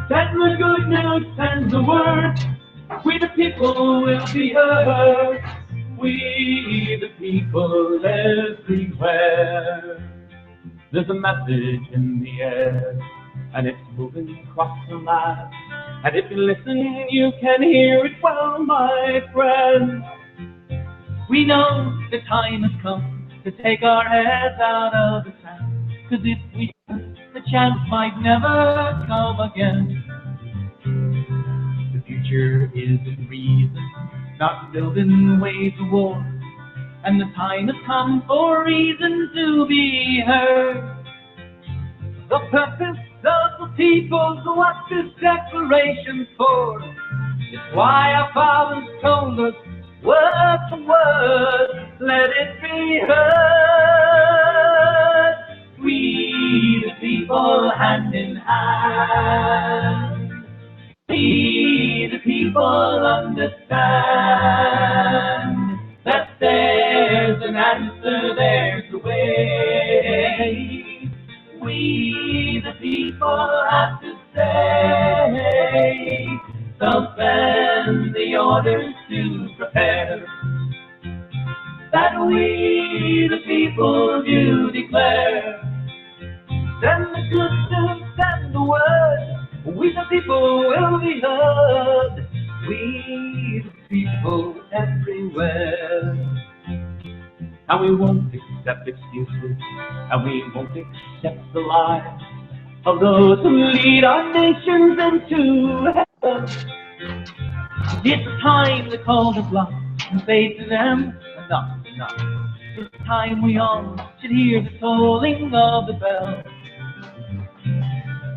send the good news, send the word. We the people will be heard. We the people everywhere. There's a message in the air, and it's moving across the land. And if you listen, you can hear it well, my friend. We know the time has come to take our heads out of the sand, 'cause if we don't, the chance might never come again. The future is in reason, not building waves of war, and the time has come for reason to be heard. The purpose of the people, what this declaration for, is why our fathers told us word for word, let it be heard. We the people, hand in hand. We the people understand that there's an answer, there's a way. We the people have to say, so send the orders to prepare. That we the people do declare, send the good news, send the word. We the people will be heard. We the people everywhere. And we won't accept excuses, and we won't accept the lies of those who lead our nations into heaven. It's time to call the bluff and say to them, enough, enough. It's time we all should hear the tolling of the bell.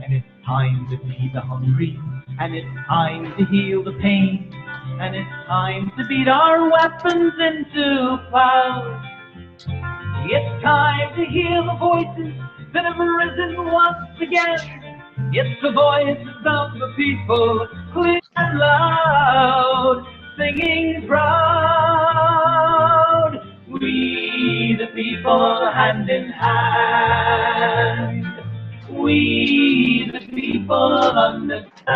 And it's time to feed the hungry And it's time to heal the pain, and it's time to beat our weapons into clouds. It's time to hear the voices that have risen once again. It's the voices of the people, clear and loud, singing proud. We the people, hand in hand. We the people understand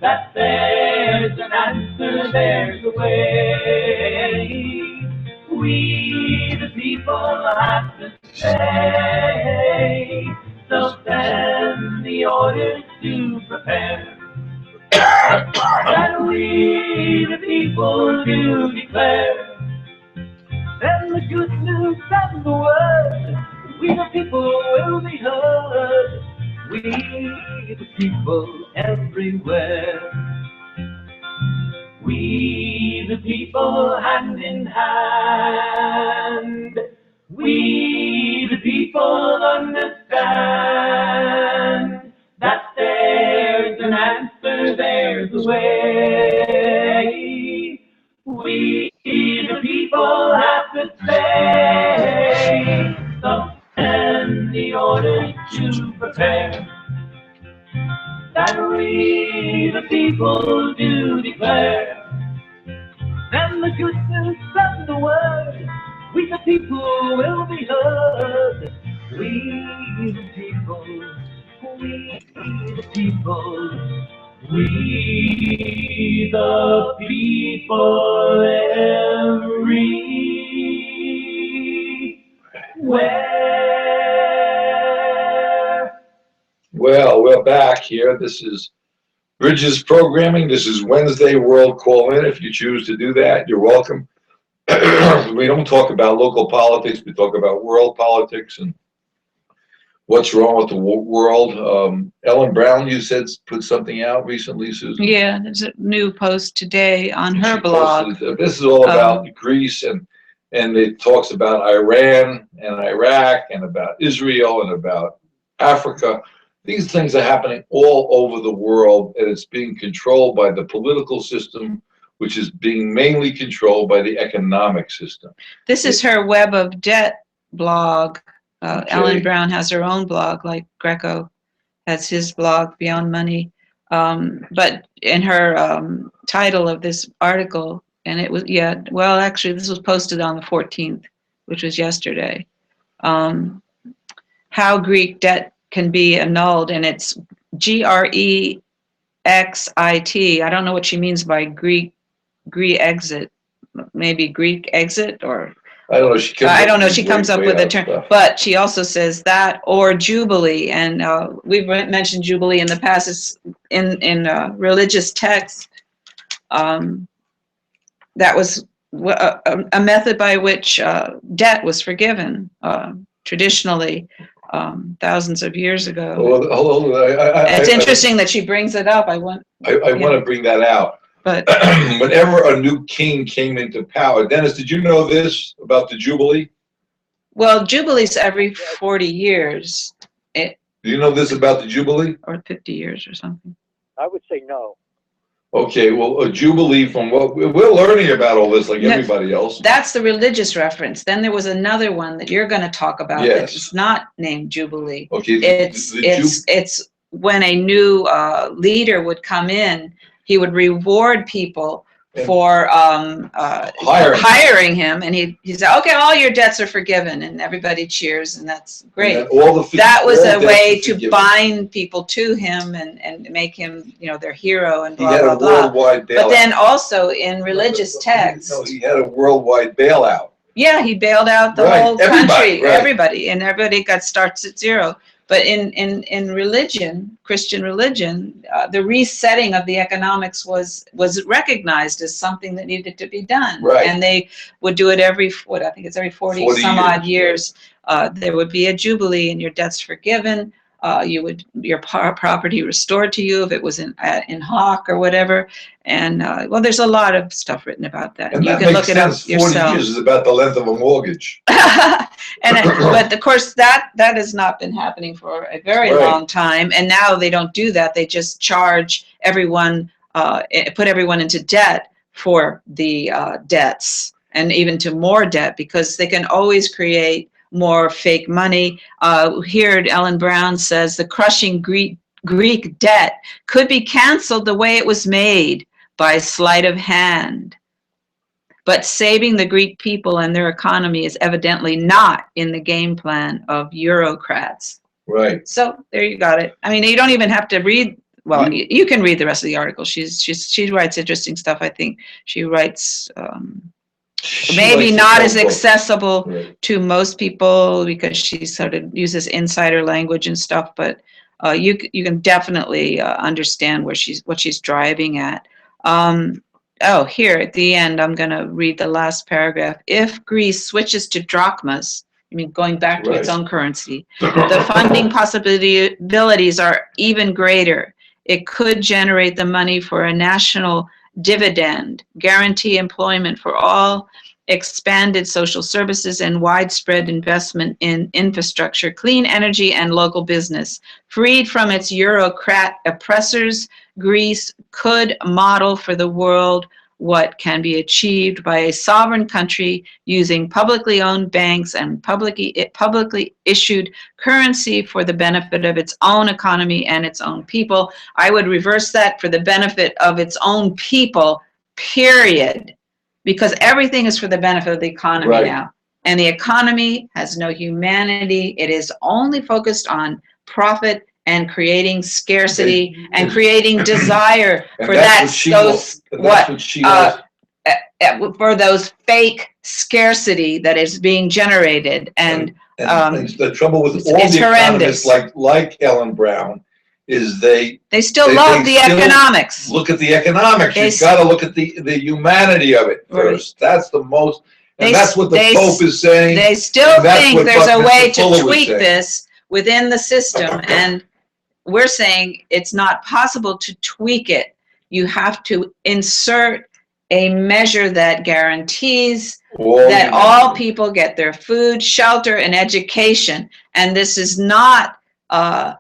that there's an answer, there's a way. We the people have to say, so send the orders to prepare. That we the people do declare, and the good news and the word, we the people will be heard. We the people everywhere. We the people, hand in hand. We the people understand that there's an answer, there's a way. We the people have to say, so send the orders to prepare. That we the people do declare, and the good news and the word, we the people will be heard. We the people, we the people, we the people everywhere. Well, we're back here. This is Bridges Programming. This is Wednesday World Call In. If you choose to do that, you're welcome. We don't talk about local politics. We talk about world politics and what's wrong with the world. Ellen Brown, you said, put something out recently, Susan? Yeah, there's a new post today on her blog. This is all about Greece, and it talks about Iran and Iraq and about Israel and about Africa. These things are happening all over the world, and it's being controlled by the political system, which is being mainly controlled by the economic system. This is her Web of Debt blog. Okay. Ellen Brown has her own blog, like Greco has his blog, Beyond Money. But in her title of this article, and it was, yeah, well, actually, this was posted on the 14th, which was yesterday. How Greek debt can be annulled, and it's Grexit. I don't know what she means by Greek exit. Maybe Greek exit, or I don't know. She comes up with a term, but she also says that, or Jubilee, and we've mentioned Jubilee in the past. It's in religious texts. That was a method by which debt was forgiven traditionally. Thousands of years ago. It's interesting that she brings it up. I want to bring that out. But whenever a new king came into power, Dennis, did you know this about the Jubilee? Well, Jubilee's every 40 years. Do you know this about the Jubilee? Or 50 years or something. I would say no. Okay, well, a Jubilee, from what we're learning about all this, like everybody else. That's the religious reference. Then there was another one that you're going to talk about. Yes. That's not named Jubilee. Okay. It's when a new leader would come in, he would reward people for hiring him, and he said, okay, all your debts are forgiven, and everybody cheers, and that's great. And that was a way to bind people to him and make him, their hero, and blah, blah, blah. Worldwide bailout. But then also in religious texts. No, he had a worldwide bailout. Yeah, he bailed out the whole country, right. everybody, and everybody starts at zero. But in religion, Christian religion, the resetting of the economics was recognized as something that needed to be done. Right. And they would do it every 40 some odd years. There would be a jubilee, and your debt's forgiven. your property restored to you if it was in hoc or whatever. And well, there's a lot of stuff written about that. And you that can makes look it up sense. 40 yourself. years is about the length of a mortgage. But of course that has not been happening for a very long time. And now they don't do that. They just charge everyone, put everyone into debt for the debts, and even to more debt, because they can always create more fake money. Here, Ellen Brown says the crushing Greek debt could be canceled the way it was made, by sleight of hand. But saving the Greek people and their economy is evidently not in the game plan of Eurocrats. Right. So there you got it. I mean, you don't even have to read. Well, you can read the rest of the article. She writes interesting stuff. I think she writes maybe not as accessible to most people, because she sort of uses insider language and stuff. But you can definitely understand what she's driving at. Oh, here at the end, I'm going to read the last paragraph. If Greece switches to drachmas, I mean, going back to its own currency, the funding possibilities are even greater. It could generate the money for a national dividend, guarantee employment for all, expanded social services, and widespread investment in infrastructure, clean energy, and local business. Freed from its Eurocrat oppressors, Greece could model for the world what can be achieved by a sovereign country using publicly owned banks and publicly issued currency for the benefit of its own economy and its own people. I would reverse that: for the benefit of its own people, period. Because everything is for the benefit of the economy now. And the economy has no humanity. It is only focused on profit and creating scarcity and creating desire for for those fake scarcity that is being generated. And the trouble with all the horrendous. Economists like Ellen Brown is they still love the economics. Look at the economics. You've got to look at the humanity of it first. That's the most, and that's what the Pope is saying. They still think there's a way to tweak this within the system, and we're saying it's not possible to tweak it. You have to insert a measure that guarantees that all people get their food, shelter, and education. And this is not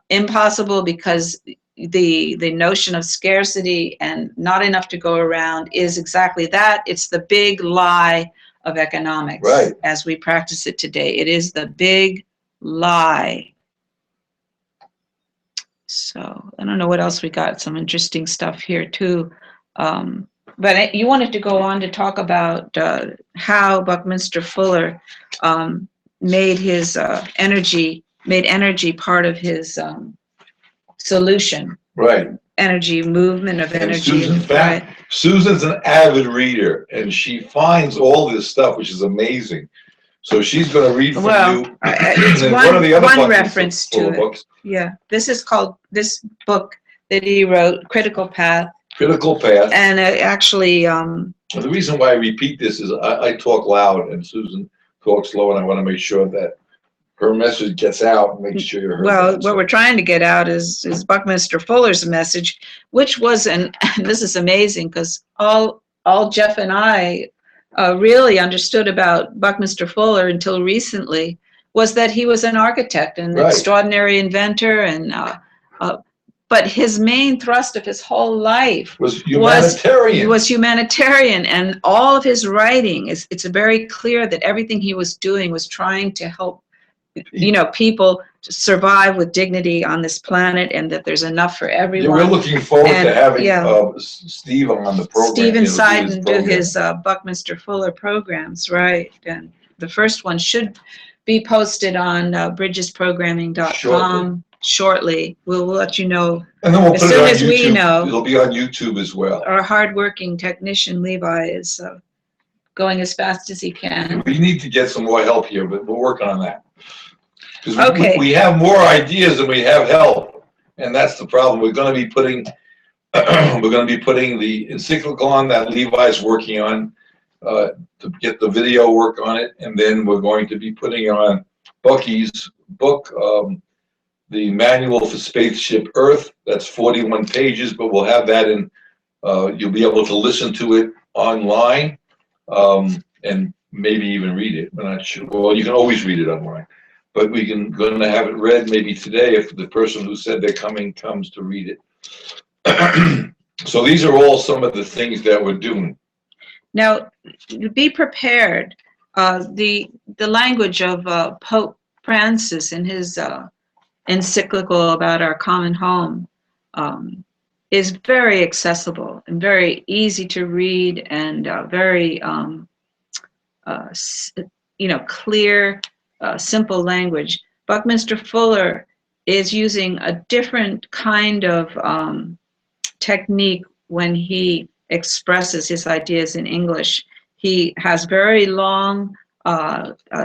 impossible, because the notion of scarcity and not enough to go around is exactly that. It's the big lie of economics as we practice it today. It is the big lie. So I don't know what else we got. Some interesting stuff here too. But you wanted to go on to talk about how Buckminster Fuller made his energy part of his solution. Energy, movement of energy. Susan's an avid reader, and she finds all this stuff, which is amazing. So she's going to read from you. It's one reference to it. Books. Yeah, this book that he wrote, Critical Path. And actually, the reason why I repeat this is I talk loud and Susan talks slow, and I want to make sure that her message gets out and make sure you're heard. Well, what we're trying to get out is Buckminster Fuller's message, which was, and this is amazing, because all Jeff and I really understood about Buckminster Fuller until recently was that he was an architect and an extraordinary inventor, and but his main thrust of his whole life was humanitarian, and all of his writing it's very clear that everything he was doing was trying to help people to survive with dignity on this planet, and that there's enough for everyone. Yeah, we're looking forward to having Steve on the program. Steve inside and do his Buckminster Fuller programs, and the first one should be posted on bridgesprogramming.com shortly. We'll let you know, and then we'll as put soon it on as YouTube. we know. It'll be on YouTube as well. Our hardworking technician Levi is going as fast as he can. We need to get some more help here, but we're working on that. Because we have more ideas than we have help, and that's the problem. We're going to be putting the encyclical on that Levi's working on to get the video work on it, and then we're going to be putting on Bucky's book, the manual for Spaceship Earth. That's 41 pages, but we'll have that in, you'll be able to listen to it online, and maybe even read it. We're not sure. Well, you can always read it online, but going to have it read maybe today if the person who said they're coming comes to read it. So these are all some of the things that we're doing. Now, be prepared. The language of Pope Francis in his encyclical about our common home is very accessible and very easy to read, and very clear, simple language. Buckminster Fuller is using a different kind of technique when he expresses his ideas in English. He has very long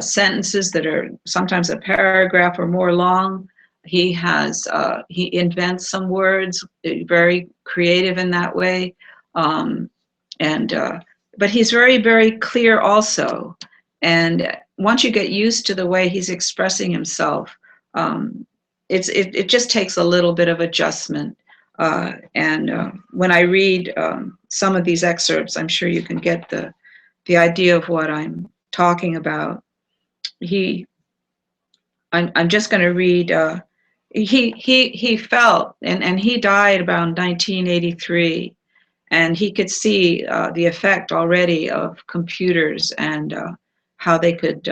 sentences that are sometimes a paragraph or more long. He invents some words, very creative in that way, but he's very, very clear also. And once you get used to the way he's expressing himself, it just takes a little bit of adjustment. When I read some of these excerpts, I'm sure you can get the idea of what I'm talking about. I'm just going to read. He felt, and he died about 1983, and he could see the effect already of computers and how they could,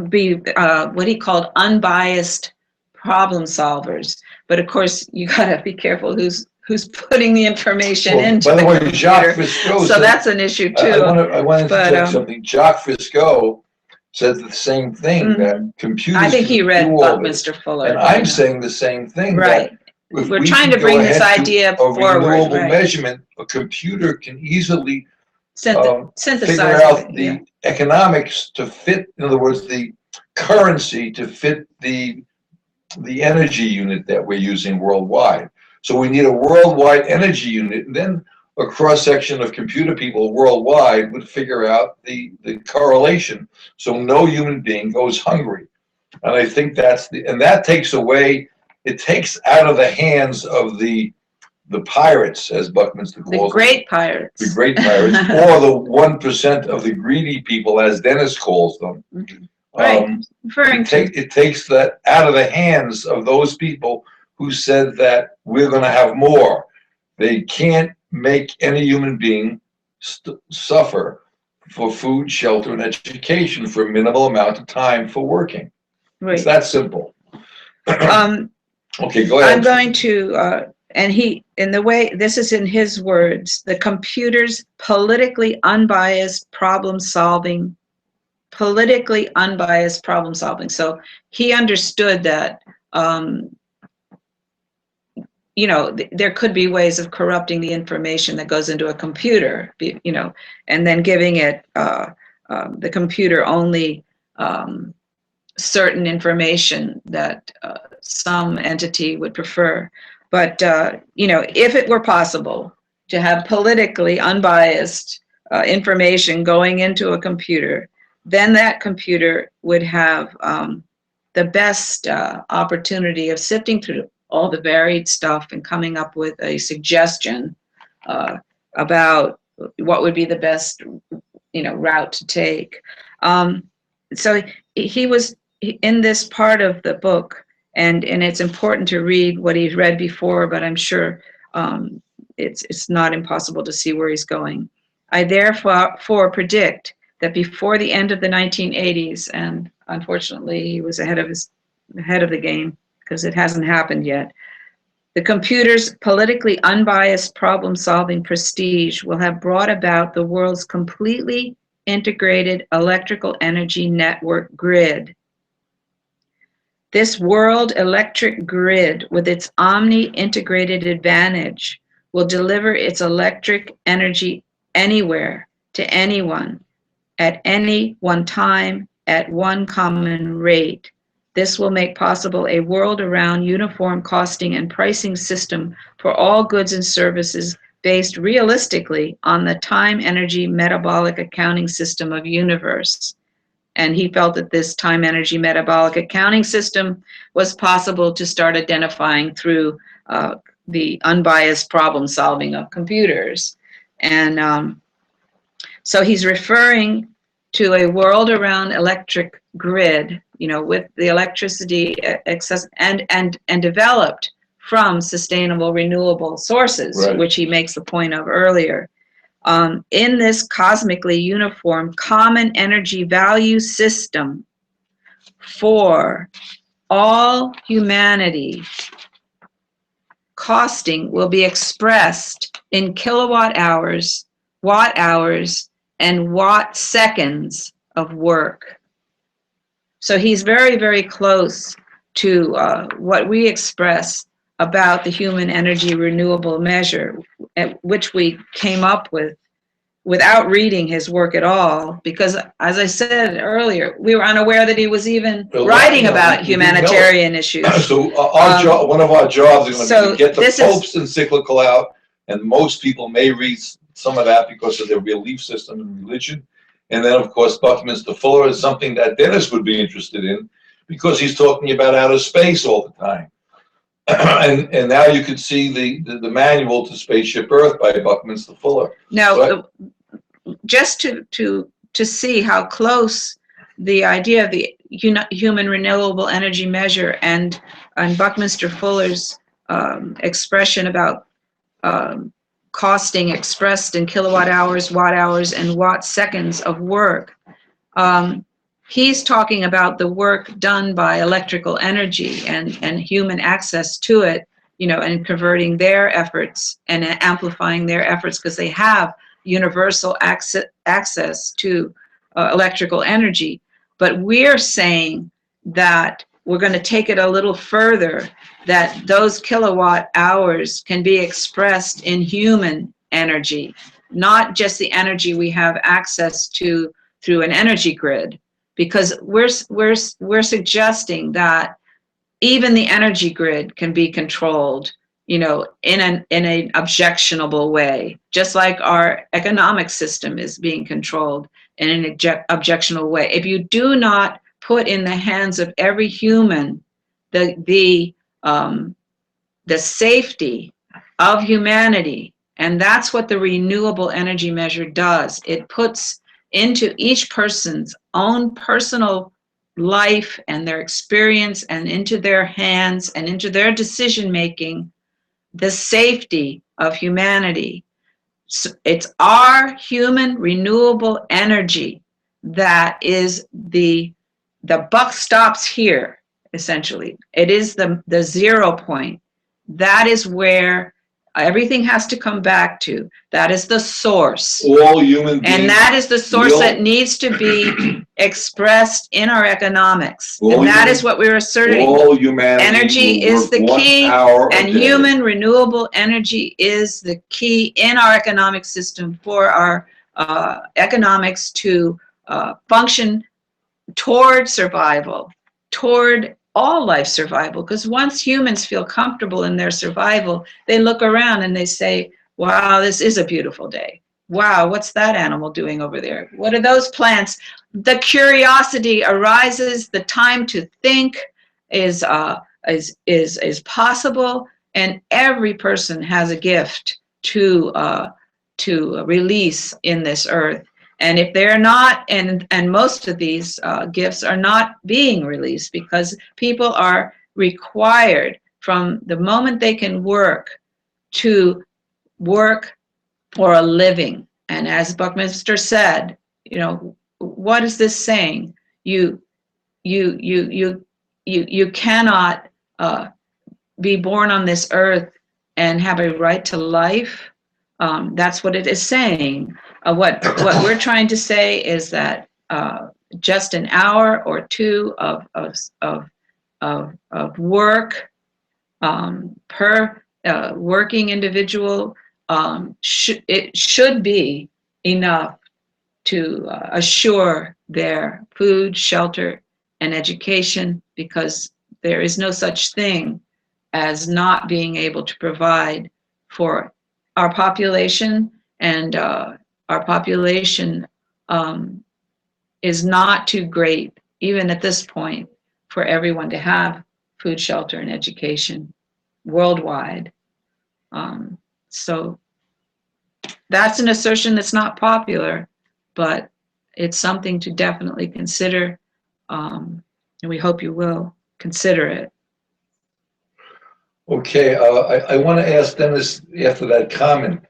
be what he called unbiased problem solvers. But of course, you got to be careful who's putting the information into by the way, computer. Jacques Fisco. So that's an issue too. I wanted to tell you something. Jacques Fisco says the same thing, that computers. I think he read Buckminster Fuller. And I'm saying the same thing. Right. We're trying to bring this idea forward. Renewable measurement, a computer can easily synthesize figure out the economics to fit, in other words, the currency to fit the energy unit that we're using worldwide. So we need a worldwide energy unit, and then a cross-section of computer people worldwide would figure out the correlation, so no human being goes hungry. And I think that takes away, it takes out of the hands of the pirates, as Buckminster calls them. The great pirates. The great pirates, or the 1% of the greedy people, as Dennis calls them. Right. It takes that out of the hands of those people who said that we're going to have more. They can't make any human being suffer for food, shelter, and education for a minimal amount of time for working. Right. It's that simple. Okay, go ahead. I'm going to, in the way, this is in his words, the computer's politically unbiased problem solving. So he understood that, there could be ways of corrupting the information that goes into a computer, and then giving it, the computer only certain information that some entity would prefer. But, if it were possible to have politically unbiased information going into a computer, then that computer would have the best opportunity of sifting through all the varied stuff and coming up with a suggestion about what would be the best, route to take. So he was in this part of the book, and it's important to read what he's read before, but I'm sure it's not impossible to see where he's going. I therefore predict that before the end of the 1980s, and unfortunately he was ahead of the game because it hasn't happened yet, the computer's politically unbiased problem-solving prestige will have brought about the world's completely integrated electrical energy network grid. This world electric grid, with its omni-integrated advantage, will deliver its electric energy anywhere to anyone, at any one time, at one common rate. This will make possible a world-around uniform costing and pricing system for all goods and services based realistically on the time-energy metabolic accounting system of universe. And he felt that this time energy metabolic accounting system was possible to start identifying through the unbiased problem solving of computers. And so he's referring to a world around electric grid, with the electricity access and developed from sustainable renewable sources, Right. which he makes the point of earlier. In this cosmically uniform common energy value system for all humanity, costing will be expressed in kilowatt hours, watt hours, and watt seconds of work. So he's very, very close to what we express about the human energy renewable measure, which we came up with without reading his work at all, because, as I said earlier, we were unaware that he was even writing about humanitarian issues. So one of our jobs is going to be to get the Pope's encyclical out, and most people may read some of that because of their belief system and religion. And then, of course, Buchminster Fuller is something that Dennis would be interested in, because he's talking about outer space all the time. and now you can see the manual to Spaceship Earth by Buckminster Fuller. Now, just to see how close the idea of the human renewable energy measure and Buckminster Fuller's expression about costing expressed in kilowatt hours, watt hours, and watt seconds of work. He's talking about the work done by electrical energy and human access to it, and converting their efforts and amplifying their efforts, because they have universal access to electrical energy. But we're saying that we're going to take it a little further, that those kilowatt hours can be expressed in human energy, not just the energy we have access to through an energy grid, because we're suggesting that even the energy grid can be controlled, in an objectionable way, just like our economic system is being controlled in an objectionable way. If you do not put in the hands of every human the safety of humanity, and that's what the renewable energy measure does. It puts into each person's own personal life and their experience and into their hands and into their decision making the safety of humanity. So it's our human renewable energy that is the buck stops here, essentially. It is the 0 point. That is where everything has to come back to. That is the source. All human beings. And that is the source that needs to be expressed in our economics. And that is what we're asserting. All humanity. Energy is the key, and human renewable energy is the key in our economic system for our economics to function toward survival, toward all life survival. Because once humans feel comfortable in their survival, they look around and they say, wow, this is a beautiful day. Wow, what's that animal doing over there? What are those plants? The curiosity arises, the time to think is possible, and every person has a gift to release in this earth. And if they're not, and most of these gifts are not being released, because people are required from the moment they can work to work for a living. And as Buckminster said, what is this saying? You cannot be born on this earth and have a right to life. That's what it is saying. What we're trying to say is that just an hour or two of work per working individual, it should be enough to assure their food, shelter, and education, because there is no such thing as not being able to provide for our population, and our population is not too great, even at this point, for everyone to have food, shelter, and education worldwide. So that's an assertion that's not popular, but it's something to definitely consider, and we hope you will consider it. Okay, I want to ask Dennis after that comment.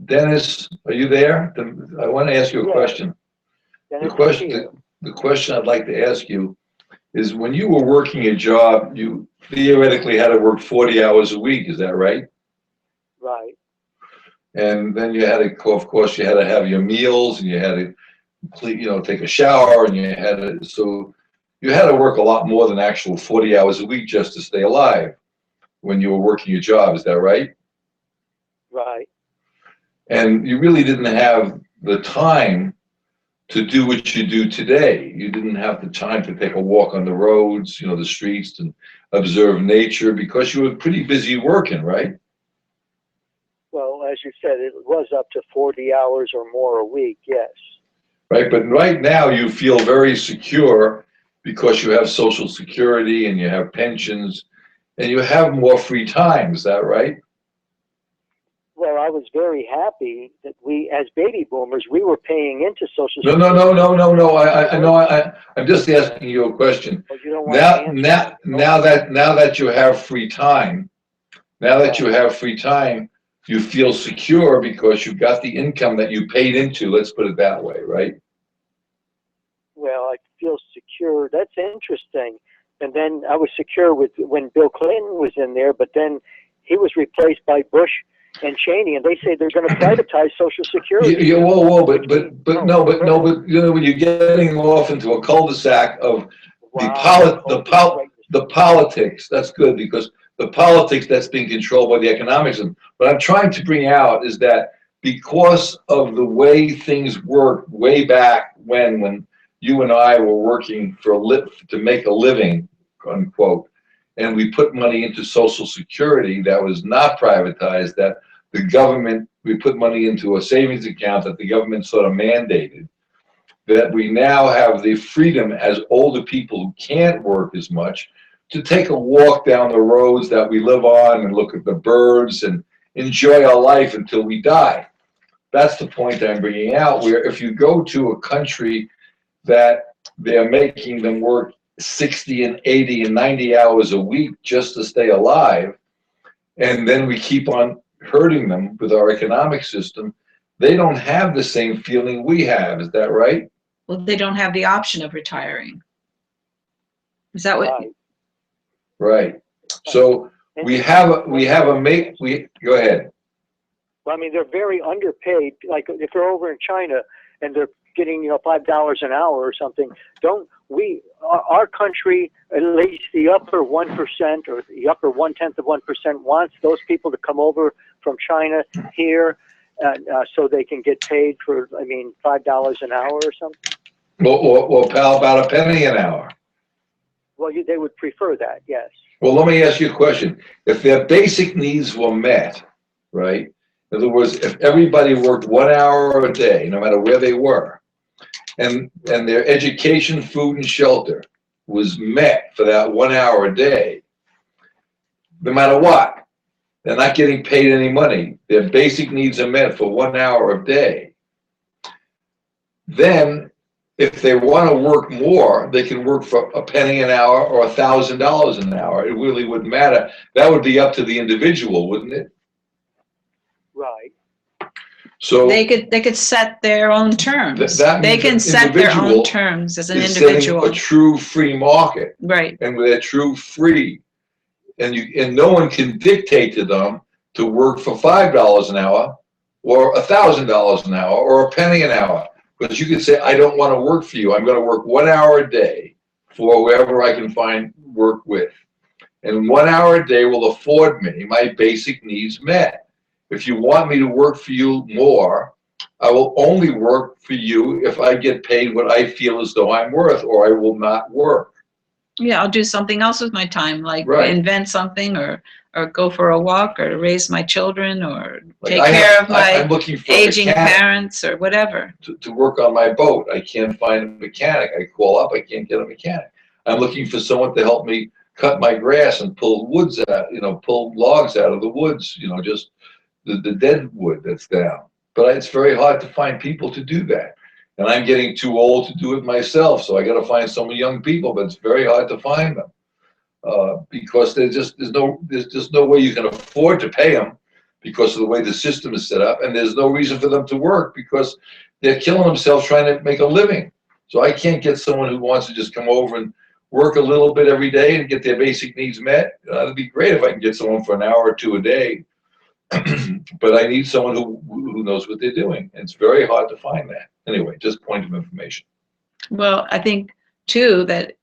Dennis, are you there? I want to ask you a question. Dennis, The question I'd like to ask you is, when you were working a job, you theoretically had to work 40 hours a week, is that right? Right. And then you had to, of course, you had to have your meals, and you had to take a shower, and you had to, so you had to work a lot more than actual 40 hours a week just to stay alive when you were working your job, is that right? Right. And you really didn't have the time to do what you do today. You didn't have the time to take a walk on the roads, the streets, and observe nature, because you were pretty busy working, right? Well, as you said, it was up to 40 hours or more a week, yes. Right, but right now you feel very secure because you have Social Security and you have pensions and you have more free time, is that right? Well, I was very happy that we, as baby boomers, we were paying into Social No, Security. no. I'm just asking you a question. Well, you don't want to answer. Now that you have free time, you feel secure because you've got the income that you paid into. Let's put it that way, right? Well, I feel secure. That's interesting. And then I was secure when Bill Clinton was in there, but then he was replaced by Bush and Cheney, and they say they're going to privatize Social Security. Yeah, but when you're getting off into a cul-de-sac of the politics, that's good, because the politics that's being controlled by the economics. And what I'm trying to bring out is that because of the way things worked way back when you and I were working to make a living, unquote, and we put money into Social Security that was not privatized, that the government, we put money into a savings account that the government sort of mandated, that we now have the freedom as older people who can't work as much to take a walk down the roads that we live on and look at the birds and enjoy our life until we die. That's the point I'm bringing out, where if you go to a country that they're making them work 60 and 80 and 90 hours a week just to stay alive, and then we keep on hurting them with our economic system, they don't have the same feeling we have. Is that right? Well, they don't have the option of retiring. Is that what? Right. So go ahead. Well, I mean, they're very underpaid. Like if they're over in China and they're getting, $5 an hour or something, our country, at least the upper 1% or the upper 1/10 of 1%, wants those people to come over from China here, so they can get paid for, $5 an hour or something. Well, pal, about a penny an hour. Well, they would prefer that, yes. Well, let me ask you a question. If their basic needs were met, right? In other words, if everybody worked 1 hour a day, no matter where they were, and their education, food, and shelter was met for that 1 hour a day, no matter what, they're not getting paid any money. Their basic needs are met for 1 hour a day. Then, if they want to work more, they can work for a penny an hour or $1,000 an hour. It really wouldn't matter. That would be up to the individual, wouldn't it? Right. So they could set their own terms. They can set their own terms as an individual. A true free market, right? And with a true free, and no one can dictate to them to work for $5 an hour, or $1,000 an hour, or a penny an hour. Because you could say, I don't want to work for you. I'm going to work 1 hour a day for whoever I can find work with. And 1 hour a day will afford me my basic needs met. If you want me to work for you more, I will only work for you if I get paid what I feel as though I'm worth, or I will not work. Yeah, I'll do something else with my time, like Right. invent something, or go for a walk, or raise my children, or Like take care of my I'm looking for a aging mechanic parents, or whatever. to work on my boat. I can't find a mechanic. I call up, I can't get a mechanic. I'm looking for someone to help me cut my grass and pull woods out, pull logs out of the woods, just the dead wood that's down. But it's very hard to find people to do that. And I'm getting too old to do it myself, so I got to find some young people, but it's very hard to find them. Because there's just no way you can afford to pay them because of the way the system is set up, and there's no reason for them to work because they're killing themselves trying to make a living. So I can't get someone who wants to just come over and work a little bit every day and get their basic needs met. It'd be great if I can get someone for an hour or two a day, but I need someone who knows what they're doing. And it's very hard to find that. Anyway, just point of information. Well, I think too that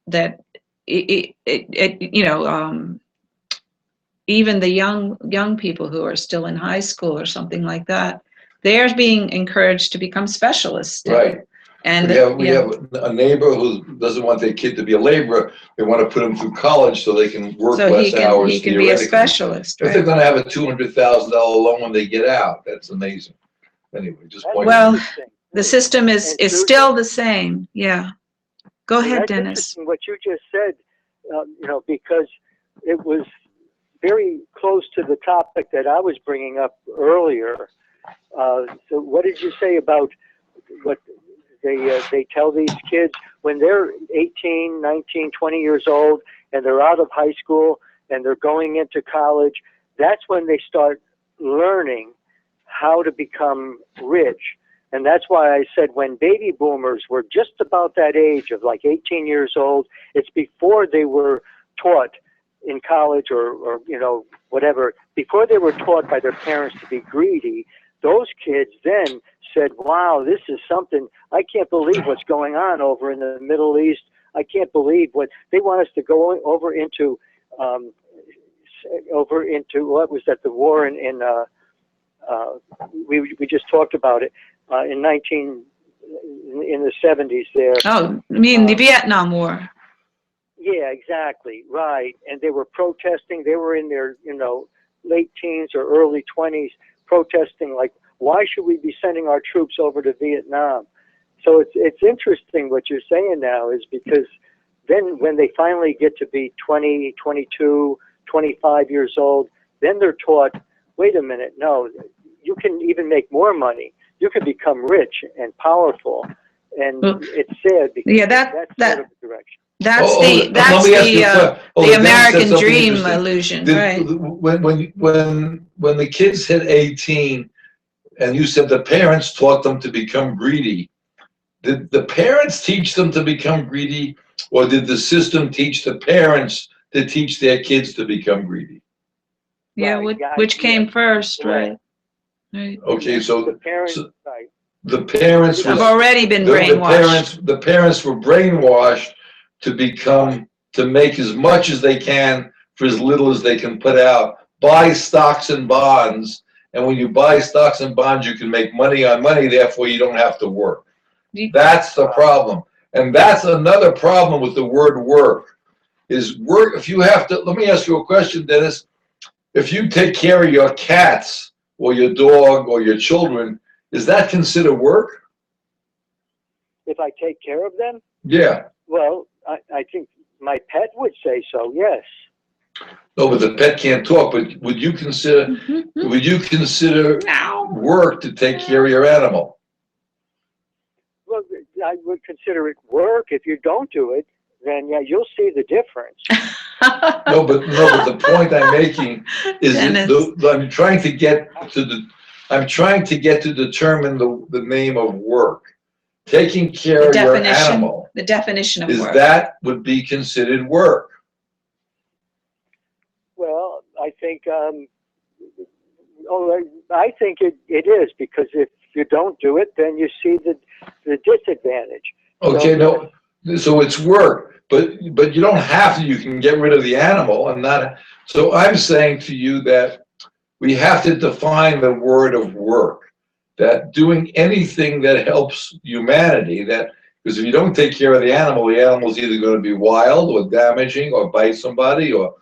even the young people who are still in high school or something like that, they're being encouraged to become specialists. Right. And we have a neighbor who doesn't want their kid to be a laborer. They want to put him through college so they can work less hours. He can be a specialist. If they're going to have a $200,000 loan when they get out, that's amazing. Anyway, just point. Well, the system is still the same. Yeah. Go ahead, that's Dennis. Interesting what you just said, because it was very close to the topic that I was bringing up earlier. So what did you say about what they tell these kids when they're 18, 19, 20 years old and they're out of high school and they're going into college? That's when they start learning how to become rich. And that's why I said when baby boomers were just about that age of like 18 years old, it's before they were taught in college or whatever, before they were taught by their parents to be greedy. Those kids then said, wow, this is something, I can't believe what's going on over in the Middle East. I can't believe what they want us to go over into what was that, the war in we just talked about it in the 70s there. Oh, you mean the Vietnam War? Yeah, exactly, right. And they were protesting. They were in their late teens or early 20s, protesting like, why should we be sending our troops over to Vietnam? So it's interesting what you're saying now, is because then when they finally get to be 20, 22, 25 years old, then they're taught, wait a minute, no, you can even make more money. You can become rich and powerful. And it's sad because that's sort of the direction. That's the American dream illusion, right? When the kids hit 18, and you said the parents taught them to become greedy, did the parents teach them to become greedy, or did the system teach the parents to teach their kids to become greedy? Yeah, which came first, right? Right. Okay, so the parents have already been brainwashed. The parents were brainwashed to make as much as they can for as little as they can put out. Buy stocks and bonds, and when you buy stocks and bonds, you can make money on money, therefore you don't have to work. That's the problem. And that's another problem with the word work, is work. If you have to, let me ask you a question, Dennis. If you take care of your cats or your dog or your children, is that considered work? If I take care of them? Yeah. Well, I think my pet would say so, yes. No, but the pet can't talk. But would you consider work to take care of your animal? Well, I would consider it work. If you don't do it, then yeah, you'll see the difference. No, but the point I'm making is I'm trying to get to determine the name of work. Taking care of your animal. The definition of work. That would be considered work. Well, I think I think it is, because if you don't do it, then you see the disadvantage. Okay, so it's work, but you don't have to. You can get rid of the animal and not. So I'm saying to you that we have to define the word of work. That doing anything that helps humanity, that Because if you don't take care of the animal's either going to be wild or damaging or bite somebody or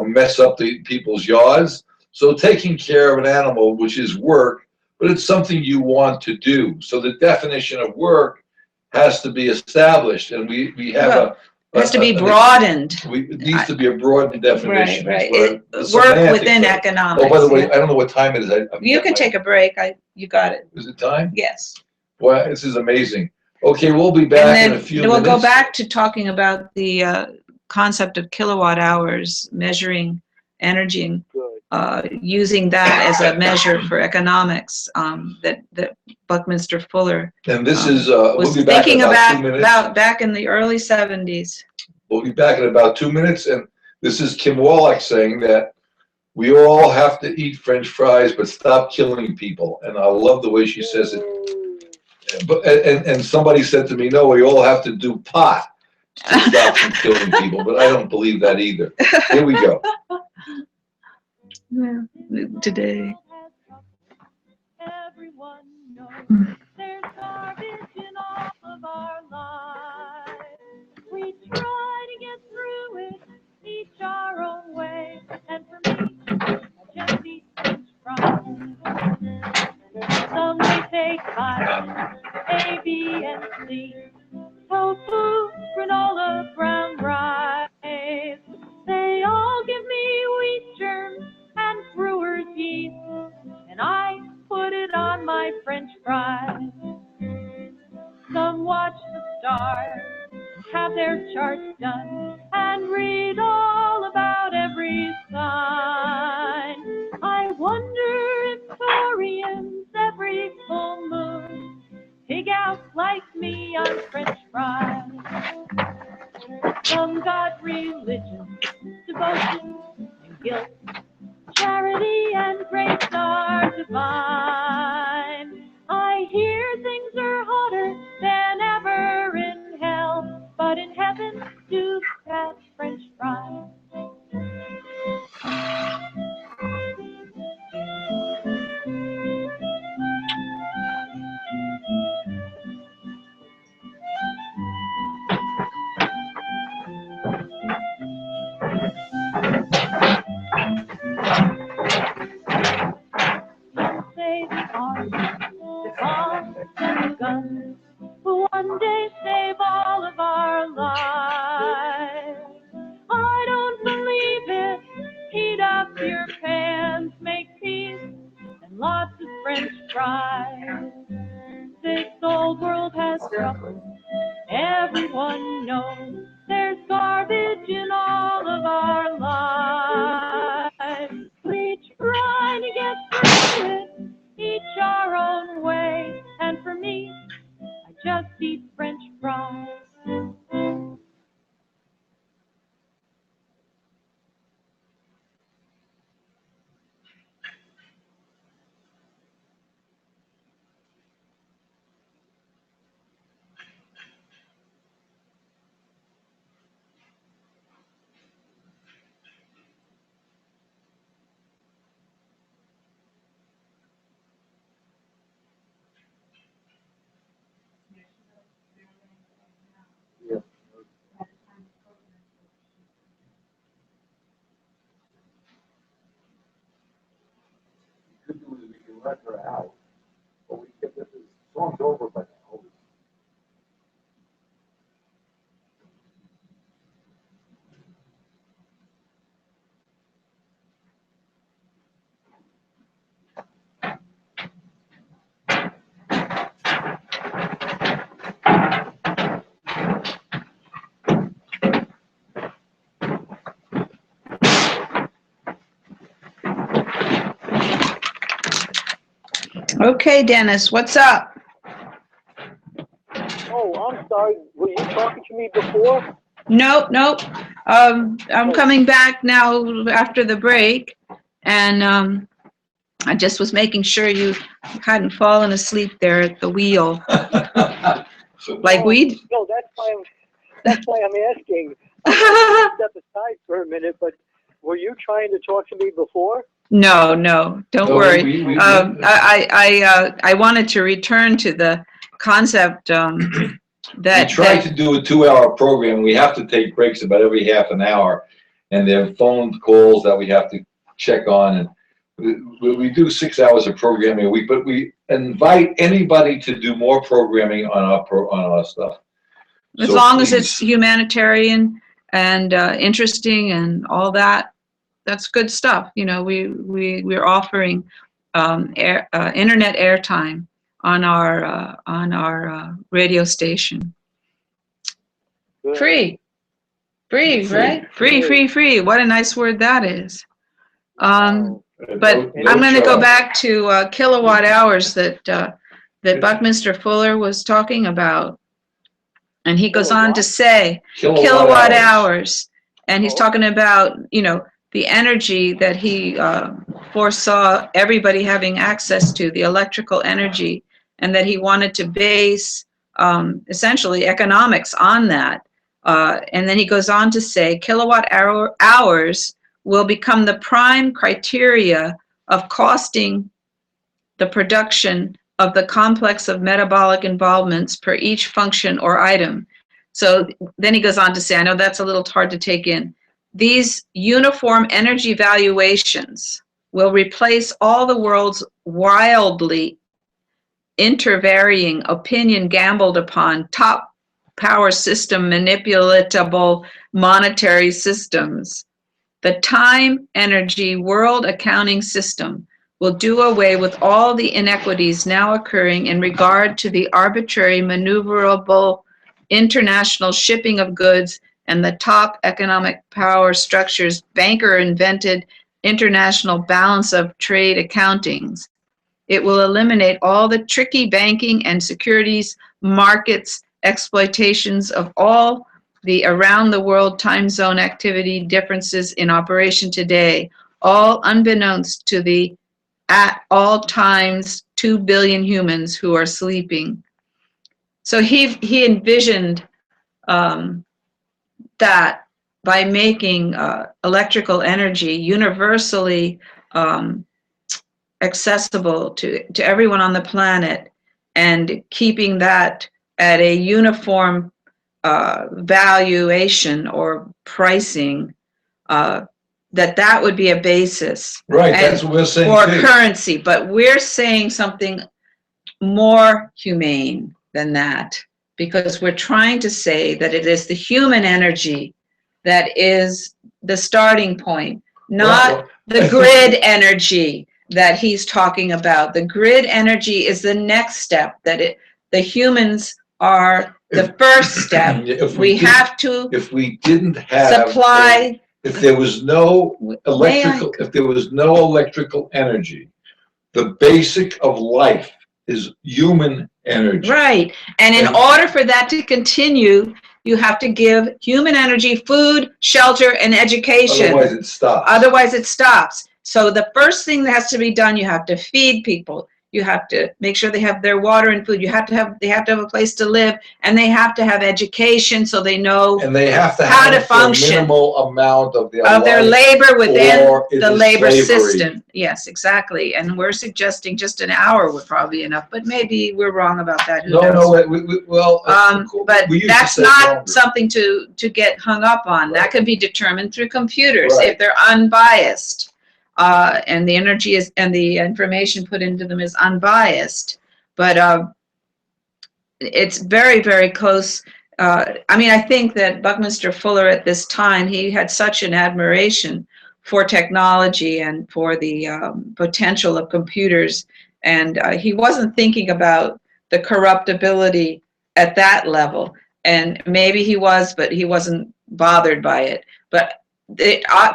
mess up the people's yards. So taking care of an animal, which is work, but it's something you want to do. So the definition of work has to be established, and we have it has to be broadened. It needs to be a broadened definition. Right. Work within economics. Oh, by the way, I don't know what time it is. You can take a break. You got it. Is it time? Yes. Well, this is amazing. Okay, we'll be back in a few minutes. We'll go back to talking about the concept of kilowatt hours, measuring energy, and using that as a measure for economics. That Buckminster Fuller and this is was we'll be back thinking in about 2 minutes. about back in the early 70s. We'll be back in about 2 minutes, and this is Kim Wallach saying that we all have to eat French fries, but stop killing people. And I love the way she says it. But and somebody said to me, no, we all have to do pot to stop from killing people. But I don't believe that either. Here we go. Yeah, today. Everyone knows there's garbage in all of our lives. We try to get through it each our own way. And for me, I just eat French fries. Some may say cotton, A, B, and C. Tofu, granola, brown rice. They all give me wheat germs and brewer's yeast, and I put it on my French fries. Some watch the stars, have their charts done, and read all about every sign. I wonder if Taurians every full moon pig out like me on French fries. Some got religion, devotion, and guilt. Charity and grace are divine. I hear things are hotter than ever in hell, but in heaven do pass French fries. Say the army, the bombs and the guns will one day save all of our lives. I don't believe it. Heat up your pans, make peace, and lots of French fries. This old world has trouble. Everyone knows there's garbage in all of our lives. We try to get through it each our own way, and for me, I just eat French fries. Could do is we can let her out, but we get this song's over by now. Okay, Dennis, what's up? Oh, I'm sorry. Were you talking to me before? Nope. I'm coming back now after the break, and I just was making sure you hadn't fallen asleep there at the wheel, like we. No, that's why I'm asking. I'm step aside for a minute, but were you trying to talk to me before? No, don't worry. I wanted to return to the concept We try to do a 2-hour program. We have to take breaks about every half an hour, and there are phone calls that we have to check on. And we do 6 hours of programming a week, but we invite anybody to do more programming on our stuff. As long as it's humanitarian and interesting and all that, that's good stuff. You know, we're offering internet airtime on our radio station. Good. Free, right? Free. What a nice word that is. But I'm going to go back to kilowatt hours that Buckminster Fuller was talking about. And he goes on to say kilowatt hours. And he's talking about, you know, the energy that he foresaw everybody having access to, the electrical energy, and that he wanted to base essentially economics on that. And then he goes on to say kilowatt hours will become the prime criteria of costing the production of the complex of metabolic involvements per each function or item. So then he goes on to say, I know that's a little hard to take in. These uniform energy valuations will replace all the world's wildly intervarying opinion gambled upon top power system manipulatable monetary systems. The time energy world accounting system will do away with all the inequities now occurring in regard to the arbitrary maneuverable international shipping of goods and the top economic power structures banker invented international balance of trade accountings. It will eliminate all the tricky banking and securities markets exploitations of all the around the world time zone activity differences in operation today, all unbeknownst to the at all times 2 billion humans who are sleeping. So he envisioned that by making electrical energy universally accessible to everyone on the planet and keeping that at a uniform valuation or pricing, that would be a basis. Right, that's what we're saying for too. Currency, but we're saying something more humane than that, because we're trying to say that it is the human energy that is the starting point, not the grid energy that he's talking about. The grid energy is the next step, that the humans are the first step. If we didn't have supply, if there was no electrical energy, the basic of life is human energy. Right. And in order for that to continue, you have to give human energy, food, shelter, and education. Otherwise it stops. So the first thing that has to be done, you have to feed people. You have to make sure they have their water and food. They have to have a place to live, and they have to have education so they know how to function. A minimal amount of their labor within the labor system. Yes, exactly. And we're suggesting just an hour would probably be enough, but maybe we're wrong about that. Who knows? But that's not something to get hung up on. Right. That can be determined through computers if they're unbiased. And the energy is, and the information put into them is unbiased, but it's very, very close. I mean, I think that Buckminster Fuller at this time, he had such an admiration for technology and for the potential of computers, and he wasn't thinking about the corruptibility at that level. And maybe he was, but he wasn't bothered by it. But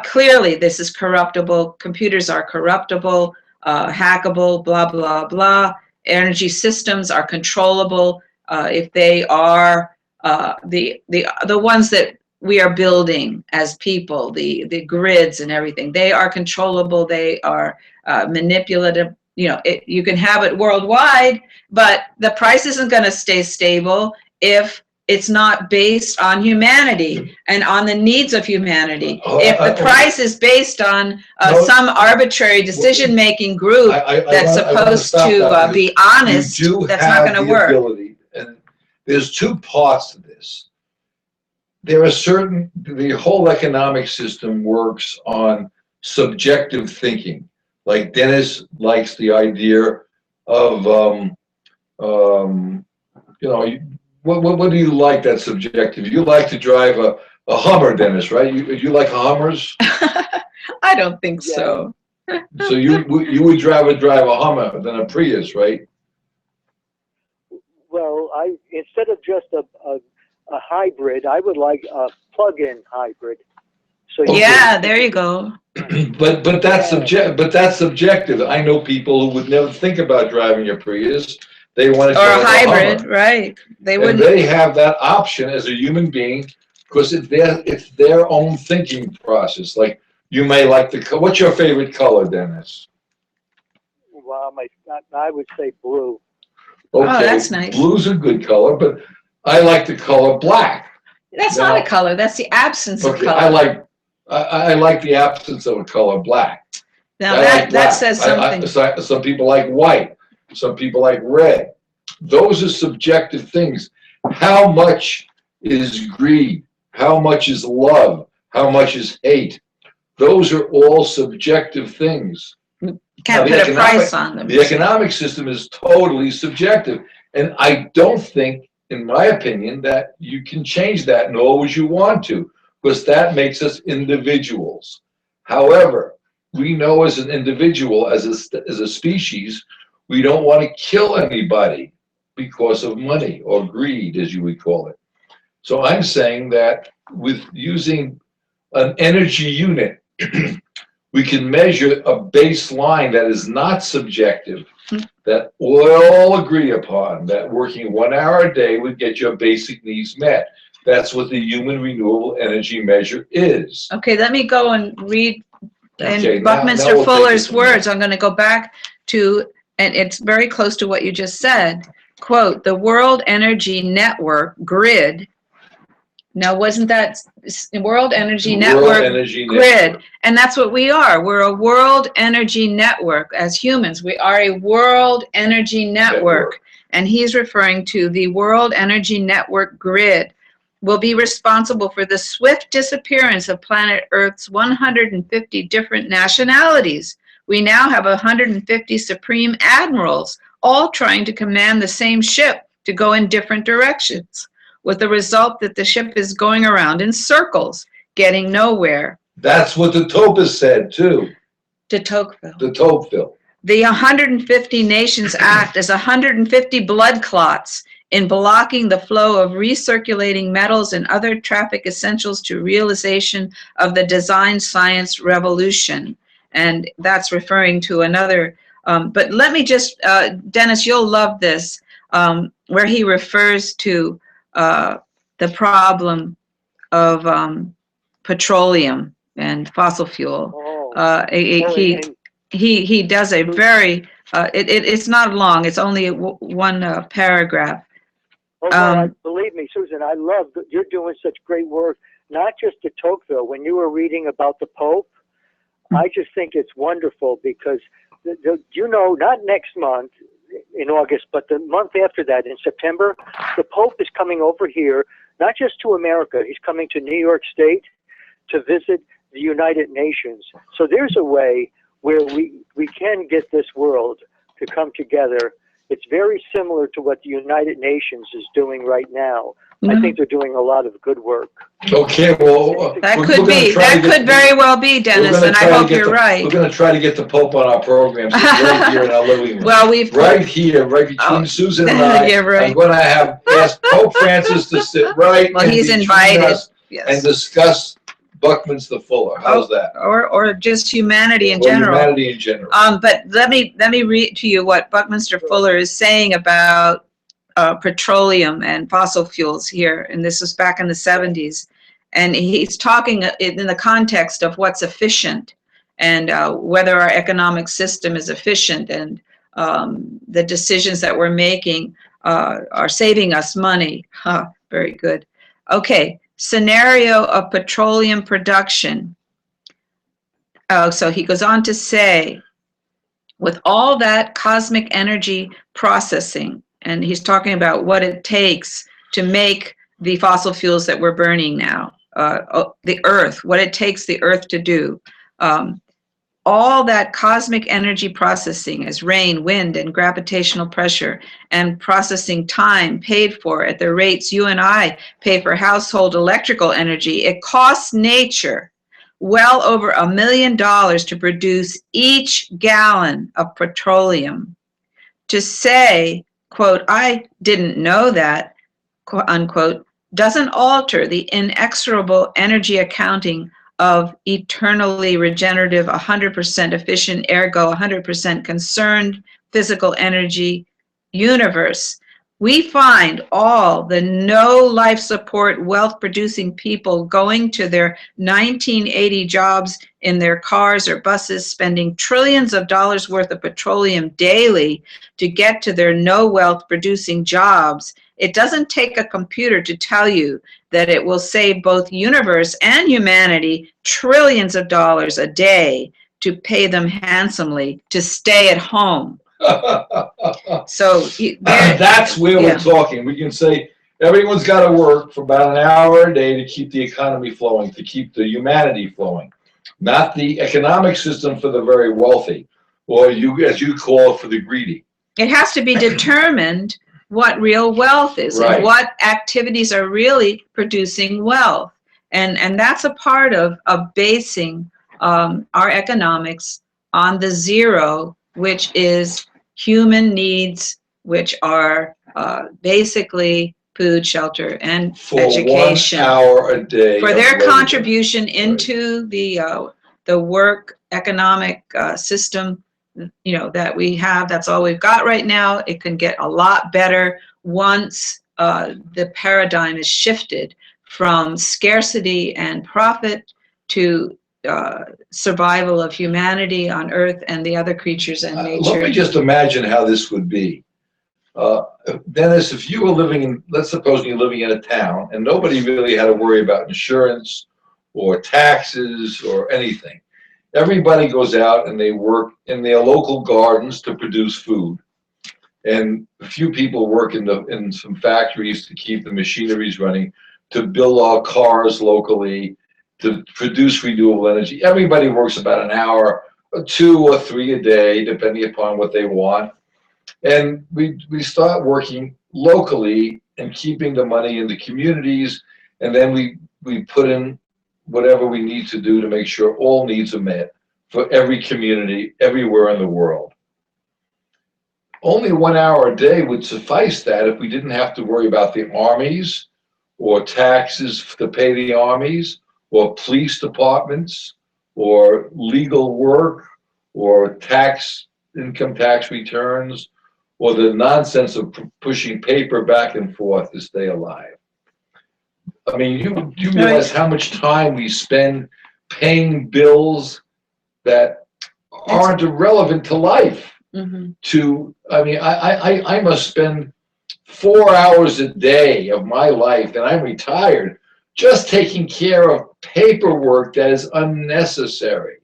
clearly this is corruptible. Computers are corruptible, hackable, blah, blah, blah. Energy systems are controllable if they are the ones that we are building as people, the grids and everything. They are controllable. They are manipulative. You know, you can have it worldwide, but the price isn't going to stay stable if it's not based on humanity and on the needs of humanity. If the price is based on some arbitrary decision-making group that's supposed to be honest, that's not going to work. And there's two parts to this. There are the whole economic system works on subjective thinking. Like Dennis likes the idea of, what do you like that's subjective? You like to drive a Hummer, Dennis, right? You like Hummers? I don't think so. So you would rather drive a Hummer than a Prius, right? Well, instead of just a hybrid, I would like a plug-in hybrid. So Yeah, there you go. But that's subjective. I know people who would never think about driving a Prius. They want to Or drive a hybrid, Hummer. right? They And wouldn't. they have that option as a human being because it's their own thinking process. Like you may like what's your favorite color, Dennis? Well, I would say blue. Okay, Oh, that's nice. Blue's a good color, but I like the color black. That's not a color. That's the absence of color. I like the absence of a color, black. Now like that says something. Some people like white. Some people like red. Those are subjective things. How much is greed? How much is love? How much is hate? Those are all subjective things. Can't put a price on them. The economic system is totally subjective. And I don't think, in my opinion, that you can change that, nor would you want to, because that makes us individuals. However, we know as an individual, as a species, we don't want to kill anybody because of money or greed, as you would call it. So I'm saying that with using an energy unit, we can measure a baseline that is not subjective, that we'll all agree upon, that working 1 hour a day would get your basic needs met. That's what the human renewable energy measure is. Okay, let me go and read in now Buckminster we'll take Fuller's it from words. there. I'm going to go back to, and it's very close to what you just said. Quote, the World Energy Network grid. Now, wasn't that World Energy Network grid? And that's what we are. We're a world energy network. As humans, we are a world energy network. And he's referring to the World Energy Network grid will be responsible for the swift disappearance of planet Earth's 150 different nationalities. We now have 150 supreme admirals, all trying to command the same ship to go in different directions, with the result that the ship is going around in circles, getting nowhere. That's what the Topaz said, too. De Tocqueville. The Tocqueville. The 150 Nations Act is 150 blood clots in blocking the flow of recirculating metals and other traffic essentials to realization of the design science revolution. And that's referring to another, but let me just, Dennis, you'll love this, where he refers to the problem of petroleum and fossil fuel. He does a very, it's not long, it's only one paragraph. Believe me, Susan, I love that you're doing such great work, not just at Tocqueville. When you were reading about the Pope, I just think it's wonderful because, not next month in August, but the month after that in September, the Pope is coming over here, not just to America, he's coming to New York State to visit the United Nations. So there's a way where we can get this world to come together. It's very similar to what the United Nations is doing right now. Mm-hmm. I think they're doing a lot of good work. Okay, well, that could very well be, Dennis, and I hope you're right. We're going to try to get the Pope on our program right here in our living room. Well, right between Susan and I. You're right. I'm going to ask Pope Francis to sit right. Well, he's invited. Yes. And discuss Buckminster Fuller. How's that? Or just humanity in general. Humanity in general. But let me read to you what Buckminster Fuller is saying about petroleum and fossil fuels here, and this was back in the 70s. And he's talking in the context of what's efficient and whether our economic system is efficient and the decisions that we're making are saving us money. Very good. Okay. Scenario of petroleum production. So he goes on to say, with all that cosmic energy processing, and he's talking about what it takes to make the fossil fuels that we're burning now. The earth, what it takes the earth to do. All that cosmic energy processing as rain, wind, and gravitational pressure, and processing time paid for at the rates you and I pay for household electrical energy, it costs nature well over $1 million to produce each gallon of petroleum. To say, quote, I didn't know that, unquote, doesn't alter the inexorable energy accounting of eternally regenerative, 100% efficient, ergo 100% concerned physical energy universe. We find all the no life support, wealth producing people going to their 1980 jobs in their cars or buses, spending trillions of dollars worth of petroleum daily to get to their no wealth producing jobs. It doesn't take a computer to tell you that it will save both universe and humanity trillions of dollars a day to pay them handsomely to stay at home. So that's where we're talking. We can say everyone's got to work for about an hour a day to keep the economy flowing, to keep the humanity flowing, not the economic system for the very wealthy, or you, as you call it, for the greedy. It has to be determined what real wealth is, right, and what activities are really producing wealth. And that's a part of basing our economics on the zero, which is human needs, which are basically food, shelter, and for education. 1 hour a day. For their contribution into the work economic system, that we have. That's all we've got right now. It can get a lot better once the paradigm is shifted from scarcity and profit to survival of humanity on Earth and the other creatures and nature. Let me just imagine how this would be. Dennis, if you were living in, let's suppose you're living in a town and nobody really had to worry about insurance or taxes or anything. Everybody goes out and they work in their local gardens to produce food. And a few people work in some factories to keep the machineries running, to build our cars locally, to produce renewable energy. Everybody works about an hour, or 2 or 3 a day, depending upon what they want. And we start working locally and keeping the money in the communities, and then we put in whatever we need to do to make sure all needs are met for every community everywhere in the world. Only 1 hour a day would suffice that if we didn't have to worry about the armies or taxes to pay the armies or police departments or legal work or income tax returns or the nonsense of pushing paper back and forth to stay alive. I mean, you realize how much time we spend paying bills that aren't relevant to life. Mm-hmm. I must spend 4 hours a day of my life, and I'm retired, just taking care of paperwork that is unnecessary.